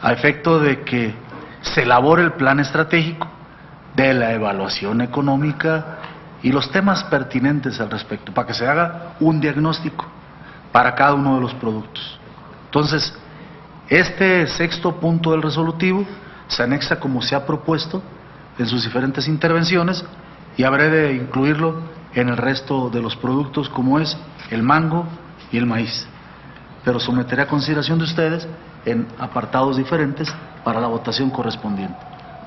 A: a efecto de que se elabore el plan estratégico de la evaluación económica y los temas pertinentes al respecto, para que se haga un diagnóstico para cada uno de los productos. Entonces, este 6º punto del resolutivo se anexa como se ha propuesto en sus diferentes intervenciones, y habré de incluirlo en el resto de los productos, como es el mango y el maíz, pero someteré a consideración de ustedes en apartados diferentes para la votación correspondiente.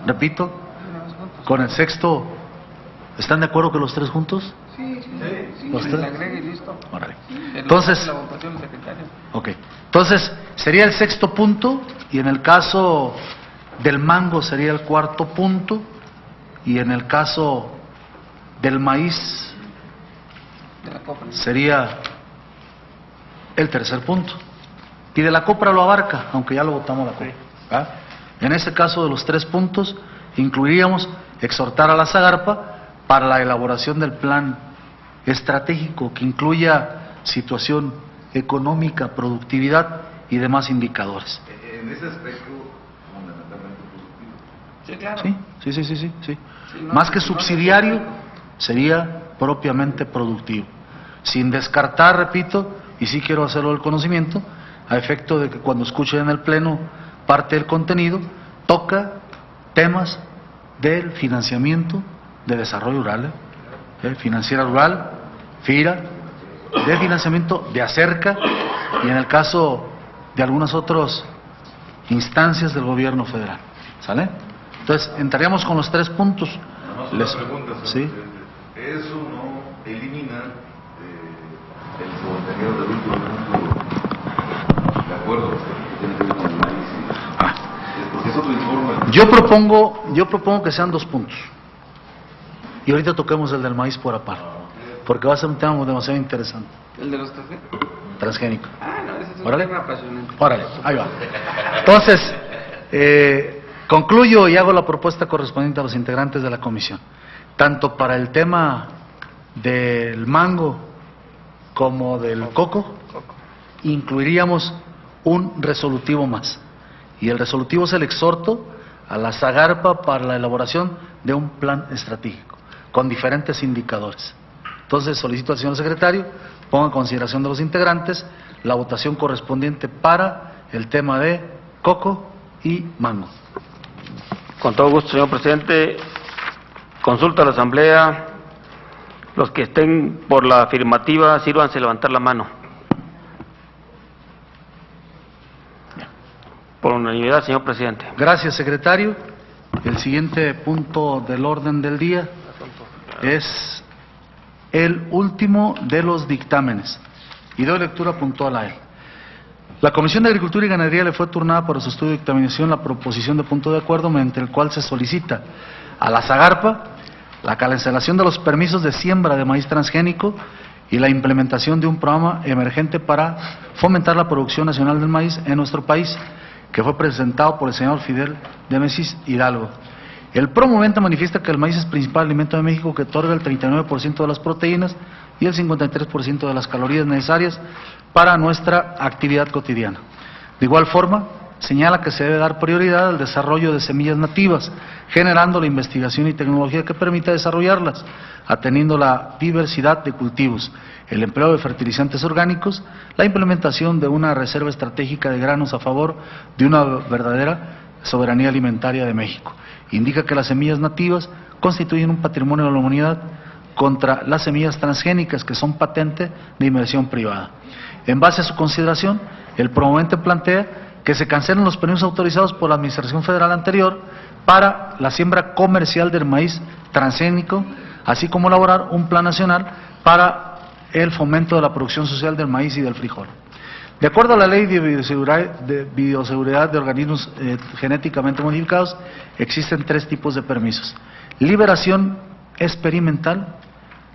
A: Repito, con el 6º, ¿están de acuerdo que los 3 juntos?
E: Sí,
A: ¿Los 3?
E: agregue y listo.
A: Órale. Entonces,
E: La votación, secretario.
A: ok. Entonces, sería el 6º punto, y en el caso del mango sería el 4º punto, y en el caso del maíz
E: De la COPRA.
A: sería el 3er punto. Y de la COPRA lo abarca, aunque ya lo votamos la COPRA. ¿Ah? En ese caso de los 3 puntos, incluiríamos exhortar a la Zagarpa para la elaboración del plan estratégico que incluya situación económica, productividad y demás indicadores.
D: En ese aspecto, fundamentalmente positivo.
E: Sí, claro.
A: Sí.
E: Sí, no,
A: Más que
E: no,
A: subsidiario,
E: no,
A: sería propiamente productivo. Sin descartar, repito, y sí quiero hacerlo del conocimiento, a efecto de que cuando escuchen en el Pleno parte del contenido, toca temas del financiamiento de desarrollo rural, financiera rural, FIRA, de financiamiento de ACERCA y en el caso de algunas otras instancias del gobierno federal. ¿Sale? Entonces, entraríamos con los 3 puntos.
D: Les pregunta,
A: ¿sí?
D: Eso no elimina el contenido del último punto de acuerdo que tiene que ver con el maíz. Porque eso lo informa.
A: Yo propongo que sean 2 puntos. Y ahorita toquemos el del maíz por aparte, porque va a ser un tema demasiado interesante.
E: ¿El de los transgénicos?
A: Transgénico.
E: No, ese es un
A: Órale.
E: tema apasionante.
A: Órale, ahí va. Entonces, concluyo y hago la propuesta correspondiente a los integrantes de la comisión. Tanto para el tema del mango como del coco, incluiríamos un resolutivo más. Y el resolutivo es el exhorto a la SAGARPA para la elaboración de un plan estratégico, con diferentes indicadores. Entonces, solicito al señor secretario, ponga en consideración de los integrantes la votación correspondiente para el tema de coco y mango.
B: Con todo gusto, señor presidente. Consulta a la Asamblea. Los que estén por la afirmativa, sírvanse a levantar la mano. Por unanimidad, señor presidente.
A: Gracias, secretario. El siguiente punto del orden del día es el último de los dictámenes y doy lectura puntual a él. La Comisión de Agricultura y Ganadería le fue turnada para su estudio y dictaminación la proposición de punto de acuerdo mediante el cual se solicita a la SAGARPA la cancelación de los permisos de siembra de maíz transgénico y la implementación de un programa emergente para fomentar la producción nacional del maíz en nuestro país, que fue presentado por el señor Fidel Demesis Hidalgo. El promovente manifiesta que el maíz es el principal alimento de México, que otorga el 39% de las proteínas y el 53% de las calorías necesarias para nuestra actividad cotidiana. De igual forma, señala que se debe dar prioridad al desarrollo de semillas nativas, generando la investigación y tecnología que permita desarrollarlas, atendiendo la diversidad de cultivos, el empleo de fertilizantes orgánicos, la implementación de una reserva estratégica de granos a favor de una verdadera soberanía alimentaria de México. Indica que las semillas nativas constituyen un patrimonio de la humanidad contra las semillas transgénicas, que son patente de inversión privada. En base a su consideración, el promovente plantea que se cancelen los permisos autorizados por la Administración Federal anterior para la siembra comercial del maíz transgénico, así como elaborar un plan nacional para el fomento de la producción social del maíz y del frijol. De acuerdo a la Ley de Bioseguridad de Organismos Genéticamente Modificados, existen 3 tipos de permisos: liberación experimental,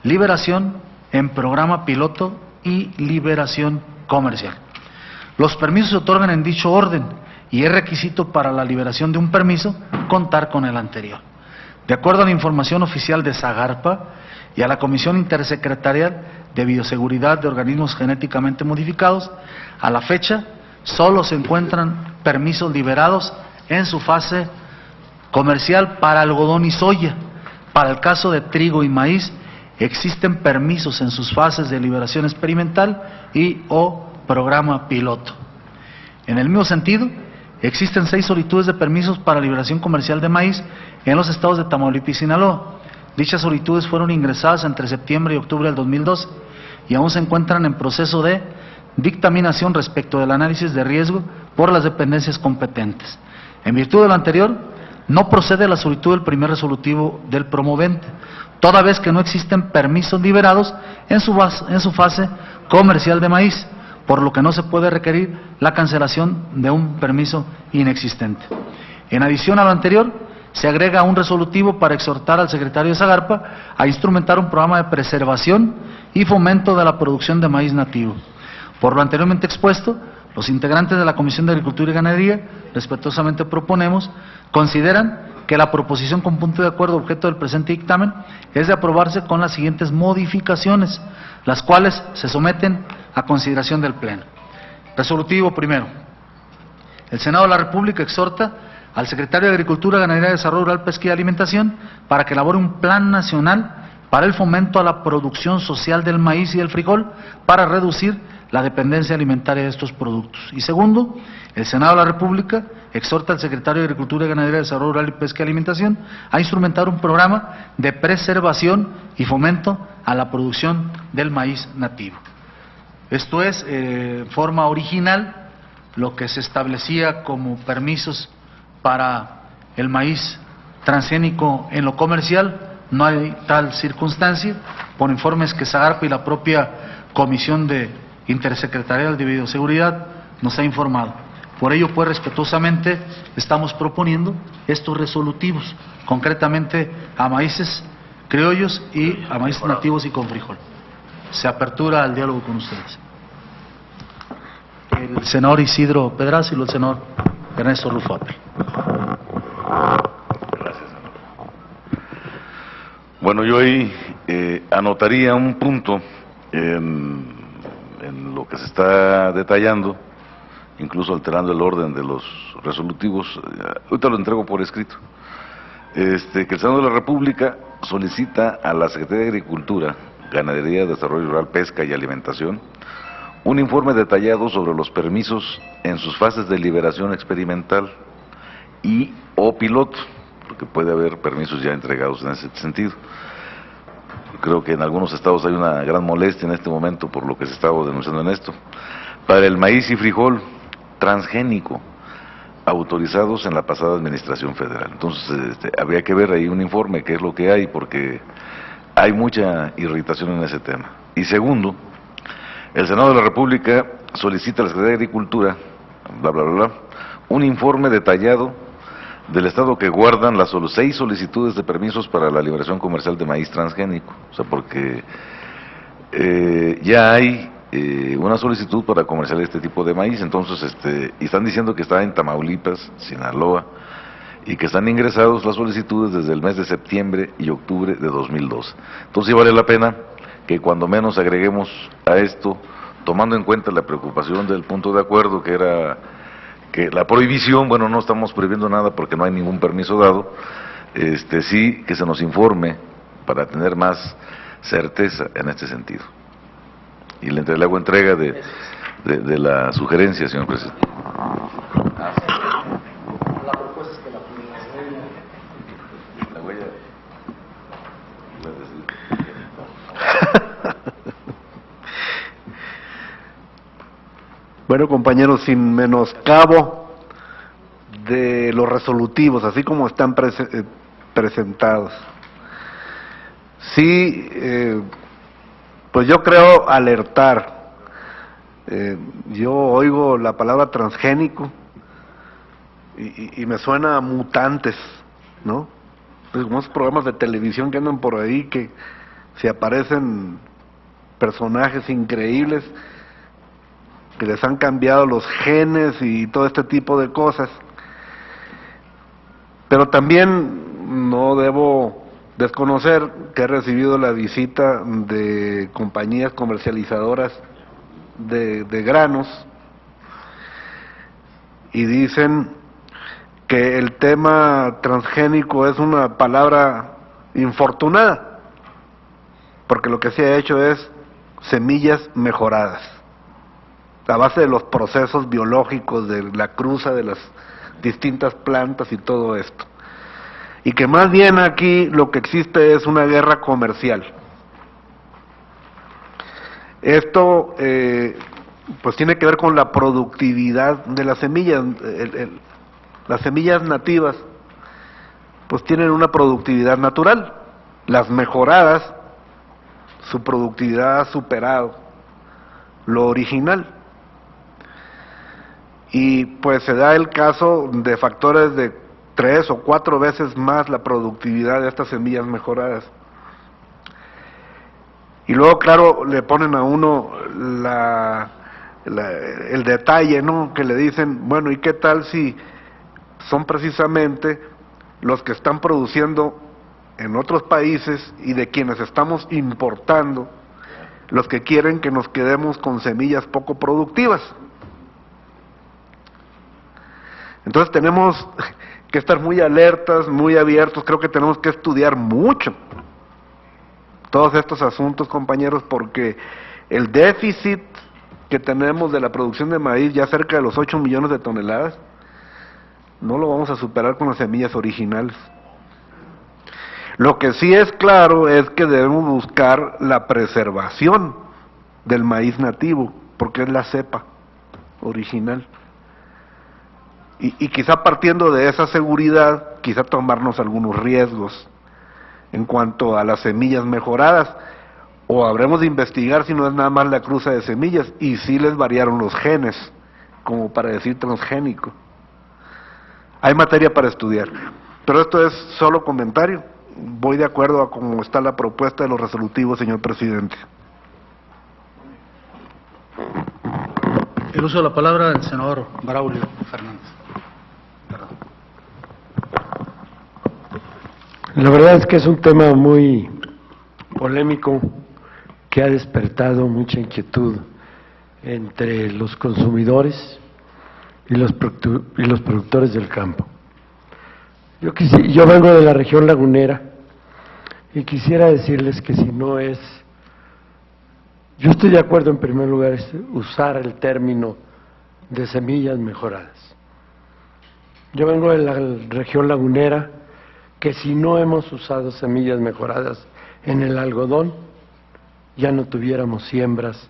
A: liberación en programa piloto y liberación comercial. Los permisos se otorgan en dicho orden y es requisito para la liberación de un permiso contar con el anterior. De acuerdo a la información oficial de SAGARPA y a la Comisión Intersecretarial de Bioseguridad de Organismos Genéticamente Modificados, a la fecha solo se encuentran permisos liberados en su fase comercial para algodón y soya. Para el caso de trigo y maíz, existen permisos en sus fases de liberación experimental y o programa piloto. En el mismo sentido, existen 6 solicitudes de permisos para liberación comercial de maíz en los estados de Tamaulipas y Sinaloa. Dichas solicitudes fueron ingresadas entre septiembre y octubre del 2012 y aún se encuentran en proceso de dictaminación respecto del análisis de riesgo por las dependencias competentes. En virtud de lo anterior, no procede la solicitud del primer resolutivo del promovente, toda vez que no existen permisos liberados en su fase comercial de maíz, por lo que no se puede requerir la cancelación de un permiso inexistente. En adición a lo anterior, se agrega un resolutivo para exhortar al secretario de SAGARPA a instrumentar un programa de preservación y fomento de la producción de maíz nativo. Por lo anteriormente expuesto, los integrantes de la Comisión de Agricultura y Ganadería, respetuosamente proponemos, consideran que la proposición con punto de acuerdo objeto del presente dictamen es de aprobarse con las siguientes modificaciones, las cuales se someten a consideración del Pleno. Resolutivo primero. El Senado de la República exhorta al Secretario de Agricultura, Ganadería, Desarrollo Rural, Pesca y Alimentación para que elabore un plan nacional para el fomento a la producción social del maíz y del frijol para reducir la dependencia alimentaria de estos productos. Y segundo, el Senado de la República exhorta al Secretario de Agricultura y Ganadería, Desarrollo Rural y Pesca y Alimentación a instrumentar un programa de preservación y fomento a la producción del maíz nativo. Esto es, en forma original, lo que se establecía como permisos para el maíz transgénico en lo comercial. No hay tal circunstancia, por informes que SAGARPA y la propia Comisión de Intersecretarial de Bioseguridad nos ha informado. Por ello, pues, respetuosamente estamos proponiendo estos resolutivos, concretamente a maíces criollos y a maíces nativos y con frijol. Se apertura al diálogo con ustedes. El senador Isidro Pedraza y el senador Ernesto Rufo Apel.
D: Gracias, senador. Bueno, yo ahí anotaría un punto en lo que se está detallando, incluso alterando el orden de los resolutivos. Ahorita lo entrego por escrito. Que el Senado de la República solicita a la Secretaría de Agricultura, Ganadería, Desarrollo Rural, Pesca y Alimentación un informe detallado sobre los permisos en sus fases de liberación experimental y o piloto, porque puede haber permisos ya entregados en ese sentido. Creo que en algunos estados hay una gran molestia en este momento por lo que se estaba denunciando en esto. Para el maíz y frijol transgénico, autorizados en la pasada administración federal. Entonces, habría que ver ahí un informe, qué es lo que hay, porque hay mucha irritación en ese tema. Y segundo, el Senado de la República solicita a la Secretaría de Agricultura, bla, bla, bla, bla, un informe detallado del estado que guardan las 6 solicitudes de permisos para la liberación comercial de maíz transgénico. O sea, porque ya hay una solicitud para comercializar este tipo de maíz, entonces, y están diciendo que está en Tamaulipas, Sinaloa, y que están ingresados las solicitudes desde el mes de septiembre y octubre de 2012. Entonces, sí vale la pena que cuando menos agreguemos a esto, tomando en cuenta la preocupación del punto de acuerdo, que era que la prohibición, bueno, no estamos prohibiendo nada porque no hay ningún permiso dado, sí que se nos informe para tener más certeza en este sentido. Y le hago entrega de la sugerencia, señor presidente.
A: La propuesta es que
D: la huella.
F: Bueno, compañeros, sin menoscabo de los resolutivos, así como están presentados, sí, pues yo creo alertar. Yo oigo la palabra transgénico y me suena a mutantes, ¿no? Pues como esos programas de televisión que andan por ahí, que se aparecen personajes increíbles, que les han cambiado los genes y todo este tipo de cosas. Pero también no debo desconocer que he recibido la visita de compañías comercializadoras de granos y dicen que el tema transgénico es una palabra infortunada, porque lo que se ha hecho es semillas mejoradas a base de los procesos biológicos, de la cruza de las distintas plantas y todo esto. Y que más bien aquí lo que existe es una guerra comercial. Esto pues tiene que ver con la productividad de las semillas. Las semillas nativas pues tienen una productividad natural. Las mejoradas, su productividad ha superado lo original. Y pues se da el caso de factores de 3 o 4 veces más la productividad de estas semillas mejoradas. Y luego, claro, le ponen a uno el detalle, ¿no? Que le dicen, bueno, ¿y qué tal si son precisamente los que están produciendo en otros países y de quienes estamos importando, los que quieren que nos quedemos con semillas poco productivas? Entonces tenemos que estar muy alertas, muy abiertos. Creo que tenemos que estudiar mucho todos estos asuntos, compañeros, porque el déficit que tenemos de la producción de maíz, ya cerca de los 8 millones de toneladas, no lo vamos a superar con las semillas originales. Lo que sí es claro es que debemos buscar la preservación del maíz nativo, porque es la cepa original. Y quizá partiendo de esa seguridad, quizá tomarnos algunos riesgos en cuanto a las semillas mejoradas, o habremos de investigar si no es nada más la cruza de semillas, y si les variaron los genes, como para decir transgénico. Hay materia para estudiar, pero esto es solo comentario. Voy de acuerdo a cómo está la propuesta de los resolutivos, señor presidente.
A: El uso de la palabra del senador Braulio Fernández.
H: La verdad es que es un tema muy polémico que ha despertado mucha inquietud entre los consumidores y los productores del campo. Yo vengo de la región lagunera y quisiera decirles que si no es... Yo estoy de acuerdo en primer lugar en usar el término de semillas mejoradas. Yo vengo de la región lagunera, que si no hemos usado semillas mejoradas en el algodón, ya no tuviéramos siembras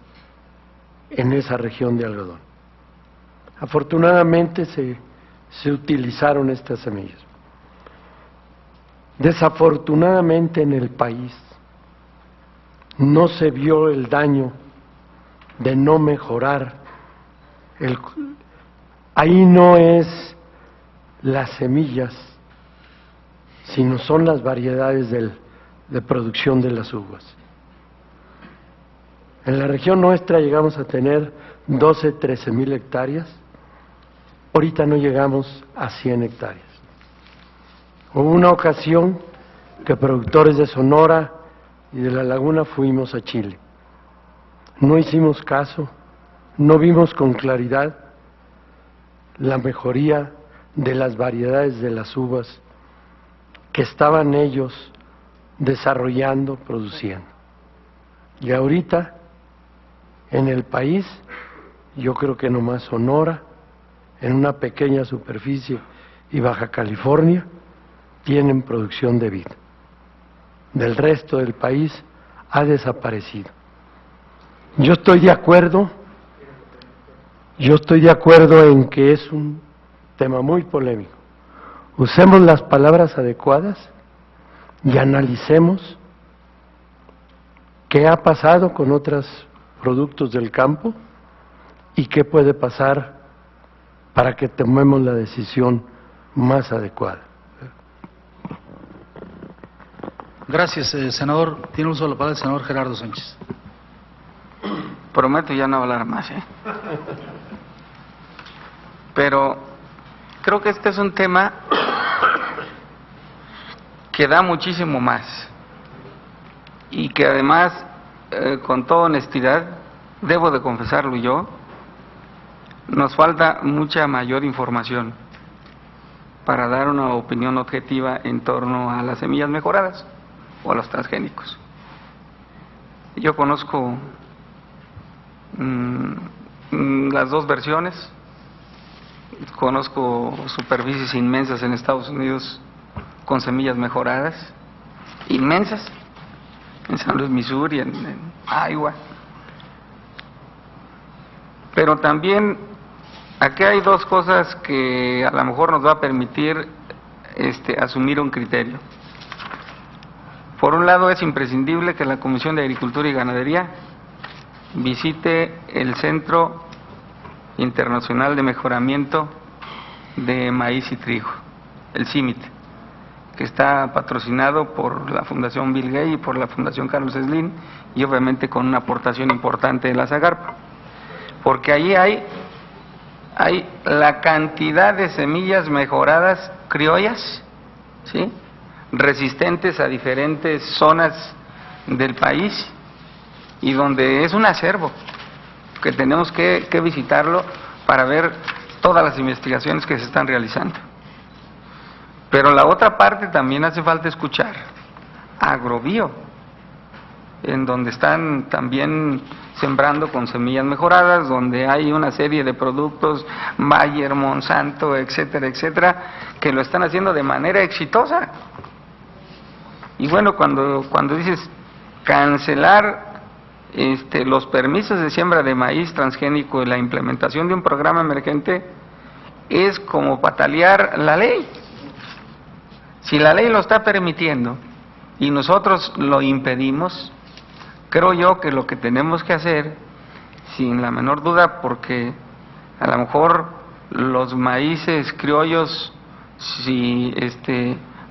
H: en esa región de algodón. Afortunadamente se utilizaron estas semillas. Desafortunadamente en el país no se vio el daño de no mejorar. Ahí no es las semillas, sino son las variedades de producción de las uvas. En la región nuestra llegamos a tener 12, 13 mil hectáreas, ahorita no llegamos a 100 hectáreas. Hubo una ocasión que productores de Sonora y de la Laguna fuimos a Chile. No hicimos caso, no vimos con claridad la mejoría de las variedades de las uvas que estaban ellos desarrollando, produciendo. Y ahorita, en el país, yo creo que nomás Sonora, en una pequeña superficie, y Baja California, tienen producción de vid. Del resto del país ha desaparecido. Yo estoy de acuerdo en que es un tema muy polémico. Usemos las palabras adecuadas y analicemos qué ha pasado con otros productos del campo y qué puede pasar para que tomemos la decisión más adecuada.
A: Gracias, senador. Tiene uso de la palabra el senador Gerardo Sánchez.
E: Prometo ya no hablar más, Pero creo que este es un tema que da muchísimo más y que además, con toda honestidad, debo de confesarlo yo, nos falta mucha mayor información para dar una opinión objetiva en torno a las semillas mejoradas o a los transgénicos. Yo conozco las dos versiones, conozco superficies inmensas en Estados Unidos con semillas mejoradas, inmensas, en San Luis, Missouri, en Iowa. Pero también aquí hay dos cosas que a lo mejor nos va a permitir asumir un criterio. Por un lado, es imprescindible que la Comisión de Agricultura y Ganadería visite el Centro Internacional de Mejoramiento de Maíz y Trigo, el CIMIT, que está patrocinado por la Fundación Bill Gates y por la Fundación Carlos Slim, y obviamente con una aportación importante de la Zagarpa, porque allí hay la cantidad de semillas mejoradas criollas, ¿sí?, resistentes a diferentes zonas del país, y donde es un acervo que tenemos que visitarlo para ver todas las investigaciones que se están realizando. Pero la otra parte también hace falta escuchar, Agrobio, en donde están también Sembrando con Semillas Mejoradas, donde hay una serie de productos, Bayer, Monsanto, etcétera, etcétera, que lo están haciendo de manera exitosa. Y bueno, cuando dices cancelar los permisos de siembra de maíz transgénico y la implementación de un programa emergente, es como patalear la ley. Si la ley lo está permitiendo y nosotros lo impedimos, creo yo que lo que tenemos que hacer, sin la menor duda, porque a lo mejor los maíces criollos si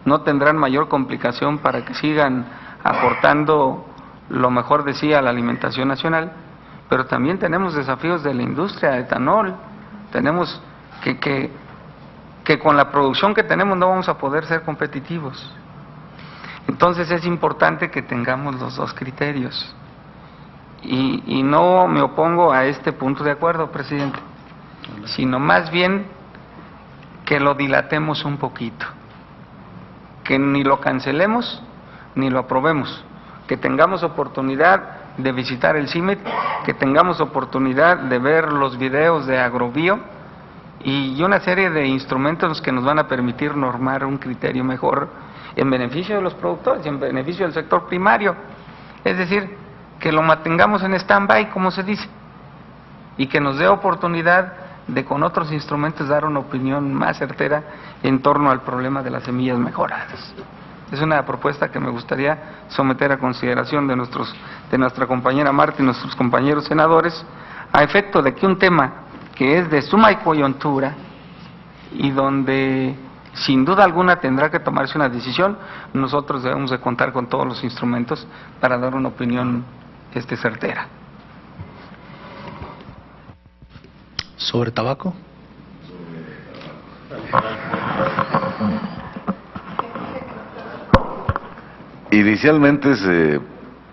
E: no tendrán mayor complicación para que sigan aportando lo mejor de sí a la alimentación nacional, pero también tenemos desafíos de la industria de etanol. Tenemos que con la producción que tenemos no vamos a poder ser competitivos. Entonces es importante que tengamos los dos criterios. Y no me opongo a este punto de acuerdo, presidente, sino más bien que lo dilatemos un poquito, que ni lo cancelemos ni lo aprobemos, que tengamos oportunidad de visitar el CIMET, que tengamos oportunidad de ver los videos de Agrobio y una serie de instrumentos que nos van a permitir normar un criterio mejor en beneficio de los productores y en beneficio del sector primario. Es decir, que lo mantengamos en stand-by, como se dice, y que nos dé oportunidad de con otros instrumentos dar una opinión más certera en torno al problema de las semillas mejoradas. Es una propuesta que me gustaría someter a consideración de nuestra compañera Marta y nuestros compañeros senadores, a efecto de que un tema que es de suma coyuntura y donde sin duda alguna tendrá que tomarse una decisión, nosotros debemos de contar con todos los instrumentos para dar una opinión certera.
A: ¿Sobre tabaco?
D: Inicialmente se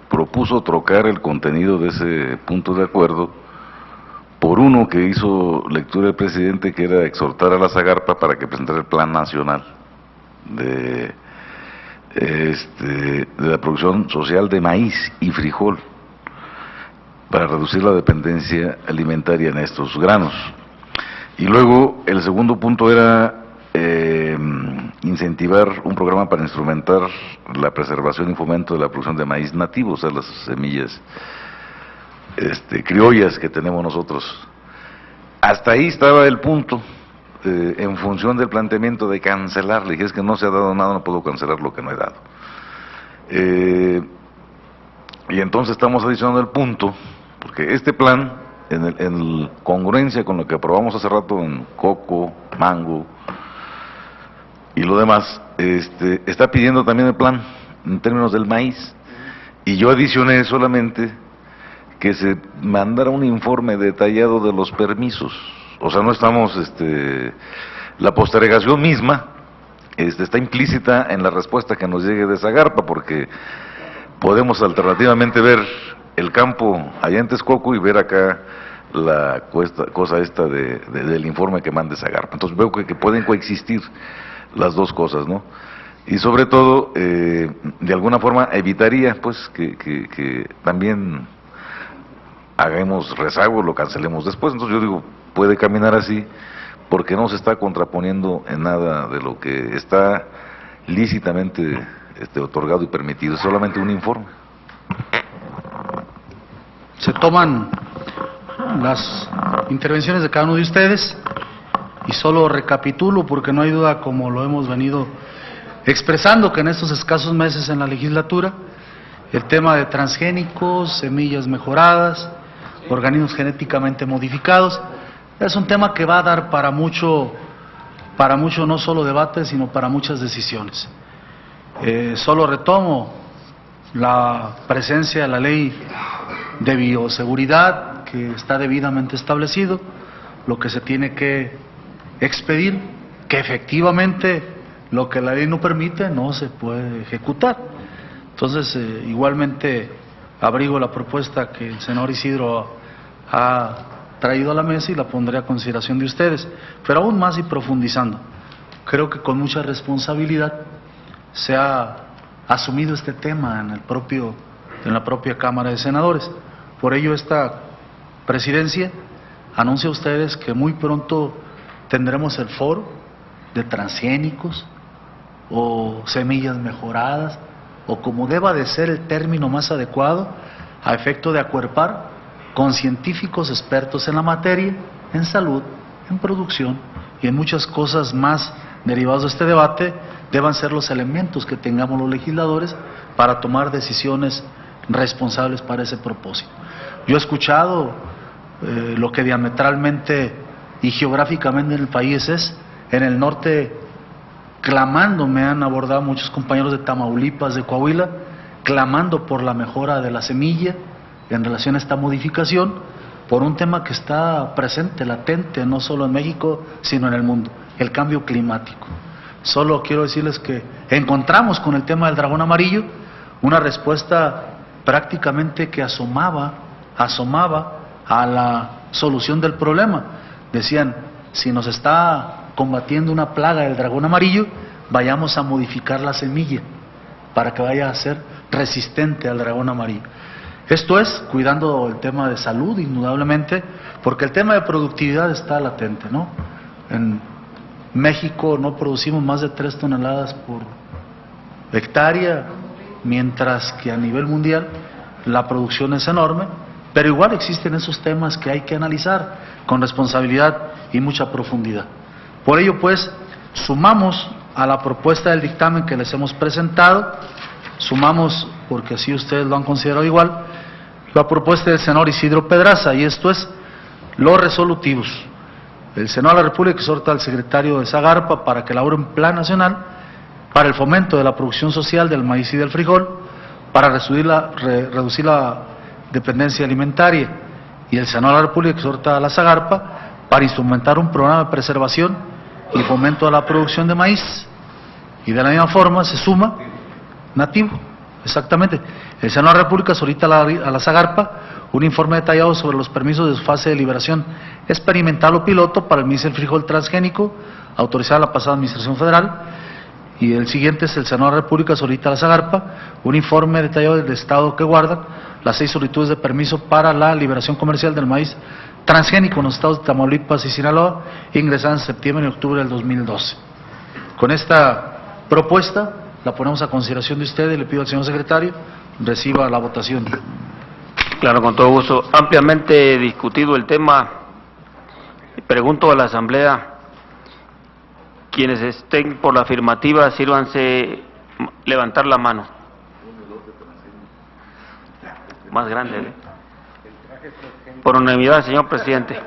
D: propuso trocar el contenido de ese punto de acuerdo por uno que hizo lectura el presidente, que era exhortar a la Zagarpa para que presentara el Plan Nacional de la producción social de maíz y frijol para reducir la dependencia alimentaria en estos granos. Y luego el segundo punto era incentivar un programa para instrumentar la preservación y fomento de la producción de maíz nativo, o sea, las semillas criollas que tenemos nosotros. Hasta ahí estaba el punto, en función del planteamiento de cancelar. Le dije, es que no se ha dado nada, no puedo cancelar lo que no he dado. Y entonces estamos adicionando el punto, porque este plan, en congruencia con lo que aprobamos hace rato en coco, mango y lo demás, está pidiendo también el plan en términos del maíz, y yo adicioné solamente que se mandara un informe detallado de los permisos. O sea, no estamos, la postergación misma está implícita en la respuesta que nos llegue de Zagarpa, porque podemos alternativamente ver el campo allá en Texcoco y ver acá la cosa esta del informe que mande Zagarpa. Entonces veo que pueden coexistir las dos cosas, ¿no? Y sobre todo, de alguna forma evitaría pues que también hagamos rezago, lo cancelemos después. Entonces yo digo, puede caminar así, porque no se está contraponiendo en nada de lo que está lícitamente otorgado y permitido, es solamente un informe.
A: Se toman las intervenciones de cada uno de ustedes y solo recapitulo, porque no hay duda, como lo hemos venido expresando, que en estos escasos meses en la legislatura el tema de transgénicos, semillas mejoradas, organismos genéticamente modificados, es un tema que va a dar para mucho no solo debate, sino para muchas decisiones. Solo retomo la presencia de la ley de bioseguridad, que está debidamente establecido, lo que se tiene que expedir, que efectivamente lo que la ley no permite no se puede ejecutar. Entonces, igualmente abrigo la propuesta que el senador Isidro ha traído a la mesa y la pondré a consideración de ustedes, pero aún más y profundizando. Creo que con mucha responsabilidad se ha asumido este tema en la propia Cámara de Senadores. Por ello esta presidencia anuncia a ustedes que muy pronto tendremos el foro de transgénicos o semillas mejoradas, o como deba de ser el término más adecuado, a efecto de acuerpar con científicos expertos en la materia, en salud, en producción y en muchas cosas más derivadas de este debate, deban ser los elementos que tengamos los legisladores para tomar decisiones responsables para ese propósito. Yo he escuchado lo que diametralmente y geográficamente en el país es, en el norte clamando, me han abordado muchos compañeros de Tamaulipas, de Coahuila, clamando por la mejora de la semilla en relación a esta modificación, por un tema que está presente, latente, no solo en México, sino en el mundo, el cambio climático. Solo quiero decirles que encontramos con el tema del dragón amarillo una respuesta prácticamente que asomaba a la solución del problema. Decían, si nos está combatiendo una plaga del dragón amarillo, vayamos a modificar la semilla para que vaya a ser resistente al dragón amarillo. Esto es cuidando el tema de salud, indudablemente, porque el tema de productividad está latente, ¿no? En México no producimos más de 3 toneladas por hectárea, mientras que a nivel mundial la producción es enorme, pero igual existen esos temas que hay que analizar con responsabilidad y mucha profundidad. Por ello, pues, sumamos a la propuesta del dictamen que les hemos presentado, sumamos, porque así ustedes lo han considerado igual, la propuesta del senador Isidro Pedraza, y esto es los resolutivos. El Senado de la República exhorta al secretario de Zagarpa para que elabore un plan nacional para el fomento de la producción social del maíz y del frijol, para reducir la dependencia alimentaria, y el Senado de la República exhorta a la Zagarpa para instrumentar un programa de preservación y fomento de la producción de maíz, y de la misma forma se suma nativo, exactamente. El Senado de la República solicita a la Zagarpa un informe detallado sobre los permisos de su fase de liberación experimental o piloto para el maíz y el frijol transgénico, autorizada la pasada Administración Federal. Y el siguiente es: el Senado de la República solicita a la Zagarpa un informe detallado del estado que guardan las 6 solicitudes de permiso para la liberación comercial del maíz transgénico en los estados de Tamaulipas y Sinaloa, ingresadas en septiembre y octubre del 2012. Con esta propuesta la ponemos a consideración de ustedes y le pido al señor secretario reciba la votación.
B: Claro, con todo gusto. Ampliamente discutido el tema. Pregunto a la Asamblea, quienes estén por la afirmativa, sírvanse levantar la mano. Más grande, ¿eh? Por unanimidad, señor presidente.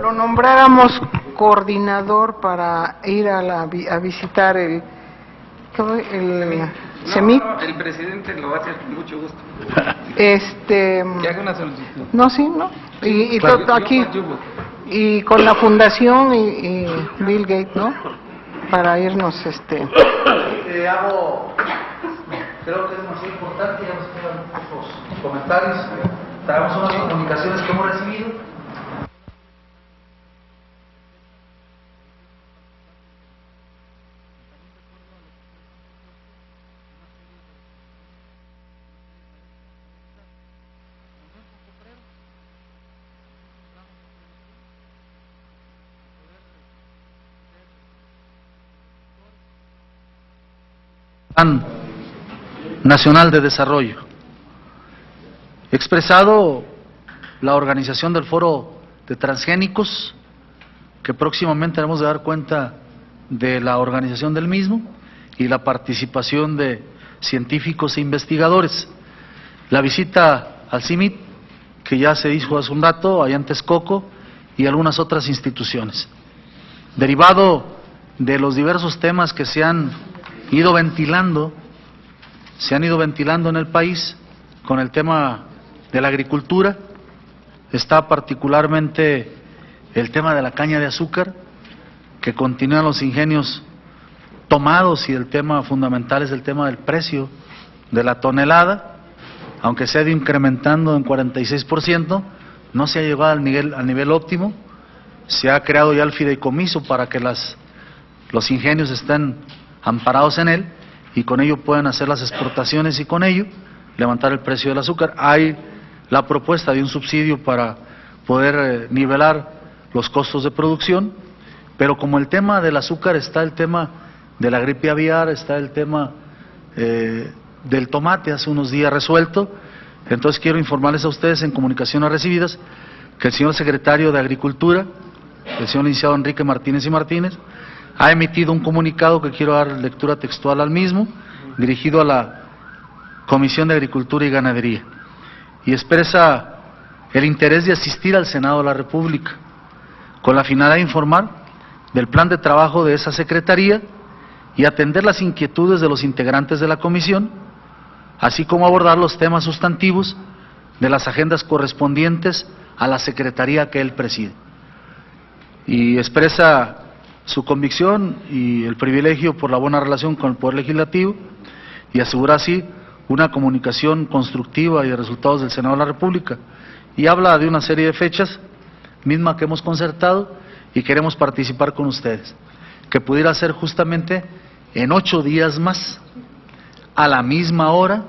G: Lo nombráramos coordinador para ir a visitar el CEMIC.
E: El presidente lo va a hacer con mucho gusto.
G: Que
E: haga una solicitud.
G: No, sí, ¿no? Y
E: Claro,
G: aquí, y con la fundación y Bill Gates, ¿no? Para irnos,
A: Creo que es demasiado importante, ya nos quedan muchos comentarios. Traemos unas comunicaciones que hemos recibido. Plan Nacional de Desarrollo. He expresado la organización del Foro de Transgénicos, que próximamente haremos de dar cuenta de la organización del mismo y la participación de científicos e investigadores. La visita al CIMIT, que ya se hizo hace un rato, allá en Texcoco, y algunas otras instituciones. Derivado de los diversos temas que se han ido ventilando en el país con el tema de la agricultura, está particularmente el tema de la caña de azúcar, que continúan los ingenios tomados, y el tema fundamental es el tema del precio de la tonelada, aunque se ha ido incrementando en 46%, no se ha llegado al nivel óptimo. Se ha creado ya el fideicomiso para que los ingenios estén amparados en él y con ello puedan hacer las exportaciones y con ello levantar el precio del azúcar. Hay la propuesta de un subsidio para poder nivelar los costos de producción, pero como el tema del azúcar está el tema de la gripe aviar, está el tema del tomate hace unos días resuelto, entonces quiero informarles a ustedes en comunicaciones recibidas que el señor secretario de Agricultura, el señor licenciado Enrique Martínez y Martínez, ha emitido un comunicado que quiero dar lectura textual al mismo, dirigido a la Comisión de Agricultura y Ganadería, y expresa el interés de asistir al Senado de la República, con la finalidad de informar del plan de trabajo de esa Secretaría y atender las inquietudes de los integrantes de la Comisión, así como abordar los temas sustantivos de las agendas correspondientes a la Secretaría que él preside. Y expresa su convicción y el privilegio por la buena relación con el Poder Legislativo y asegura así una comunicación constructiva y de resultados del Senado de la República. Y habla de una serie de fechas, misma que hemos concertado y queremos participar con ustedes, que pudiera ser justamente en 8 días más, a la misma hora,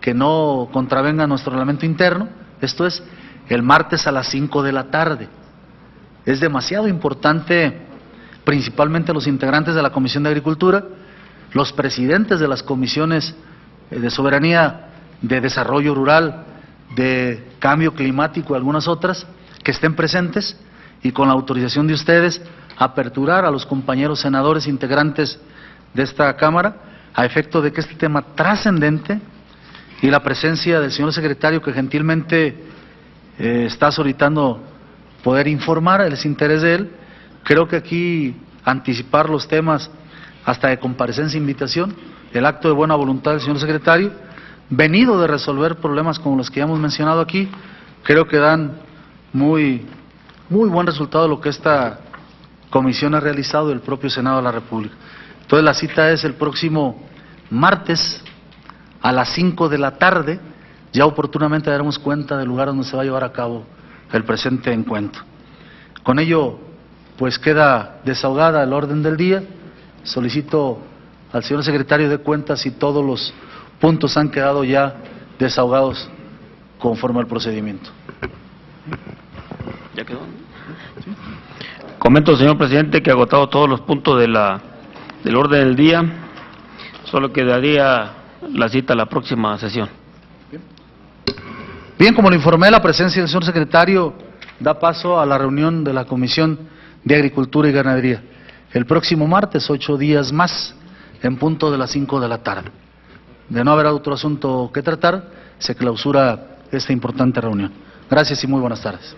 A: que no contravenga nuestro reglamento interno, esto es, el martes a las 5 de la tarde. Es demasiado importante, principalmente los integrantes de la Comisión de Agricultura, los presidentes de las comisiones de soberanía, de desarrollo rural, de cambio climático y algunas otras, que estén presentes y con la autorización de ustedes, aperturar a los compañeros senadores integrantes de esta Cámara, a efecto de que este tema trascendente y la presencia del señor secretario que gentilmente está solicitando poder informar, el interés de él, creo que aquí anticipar los temas hasta de comparecencia e invitación, el acto de buena voluntad del señor secretario, venido de resolver problemas como los que ya hemos mencionado aquí, creo que dan muy buen resultado lo que esta comisión ha realizado del propio Senado de la República. Entonces la cita es el próximo martes a las 5 de la tarde, ya oportunamente daremos cuenta del lugar donde se va a llevar a cabo el presente encuentro. Con ello, pues queda desahogada el orden del día. Solicito al señor secretario de Cuentas si todos los puntos han quedado ya desahogados conforme al procedimiento.
B: ¿Ya quedó? Comento, señor presidente, que ha agotado todos los puntos del orden del día, solo quedaría la cita a la próxima sesión.
A: Bien, como le informé, la presencia del señor secretario da paso a la reunión de la Comisión de Agricultura y Ganadería. El próximo martes, 8 días más, en punto de las 5 de la tarde. De no haber otro asunto que tratar, se clausura esta importante reunión. Gracias y muy buenas tardes.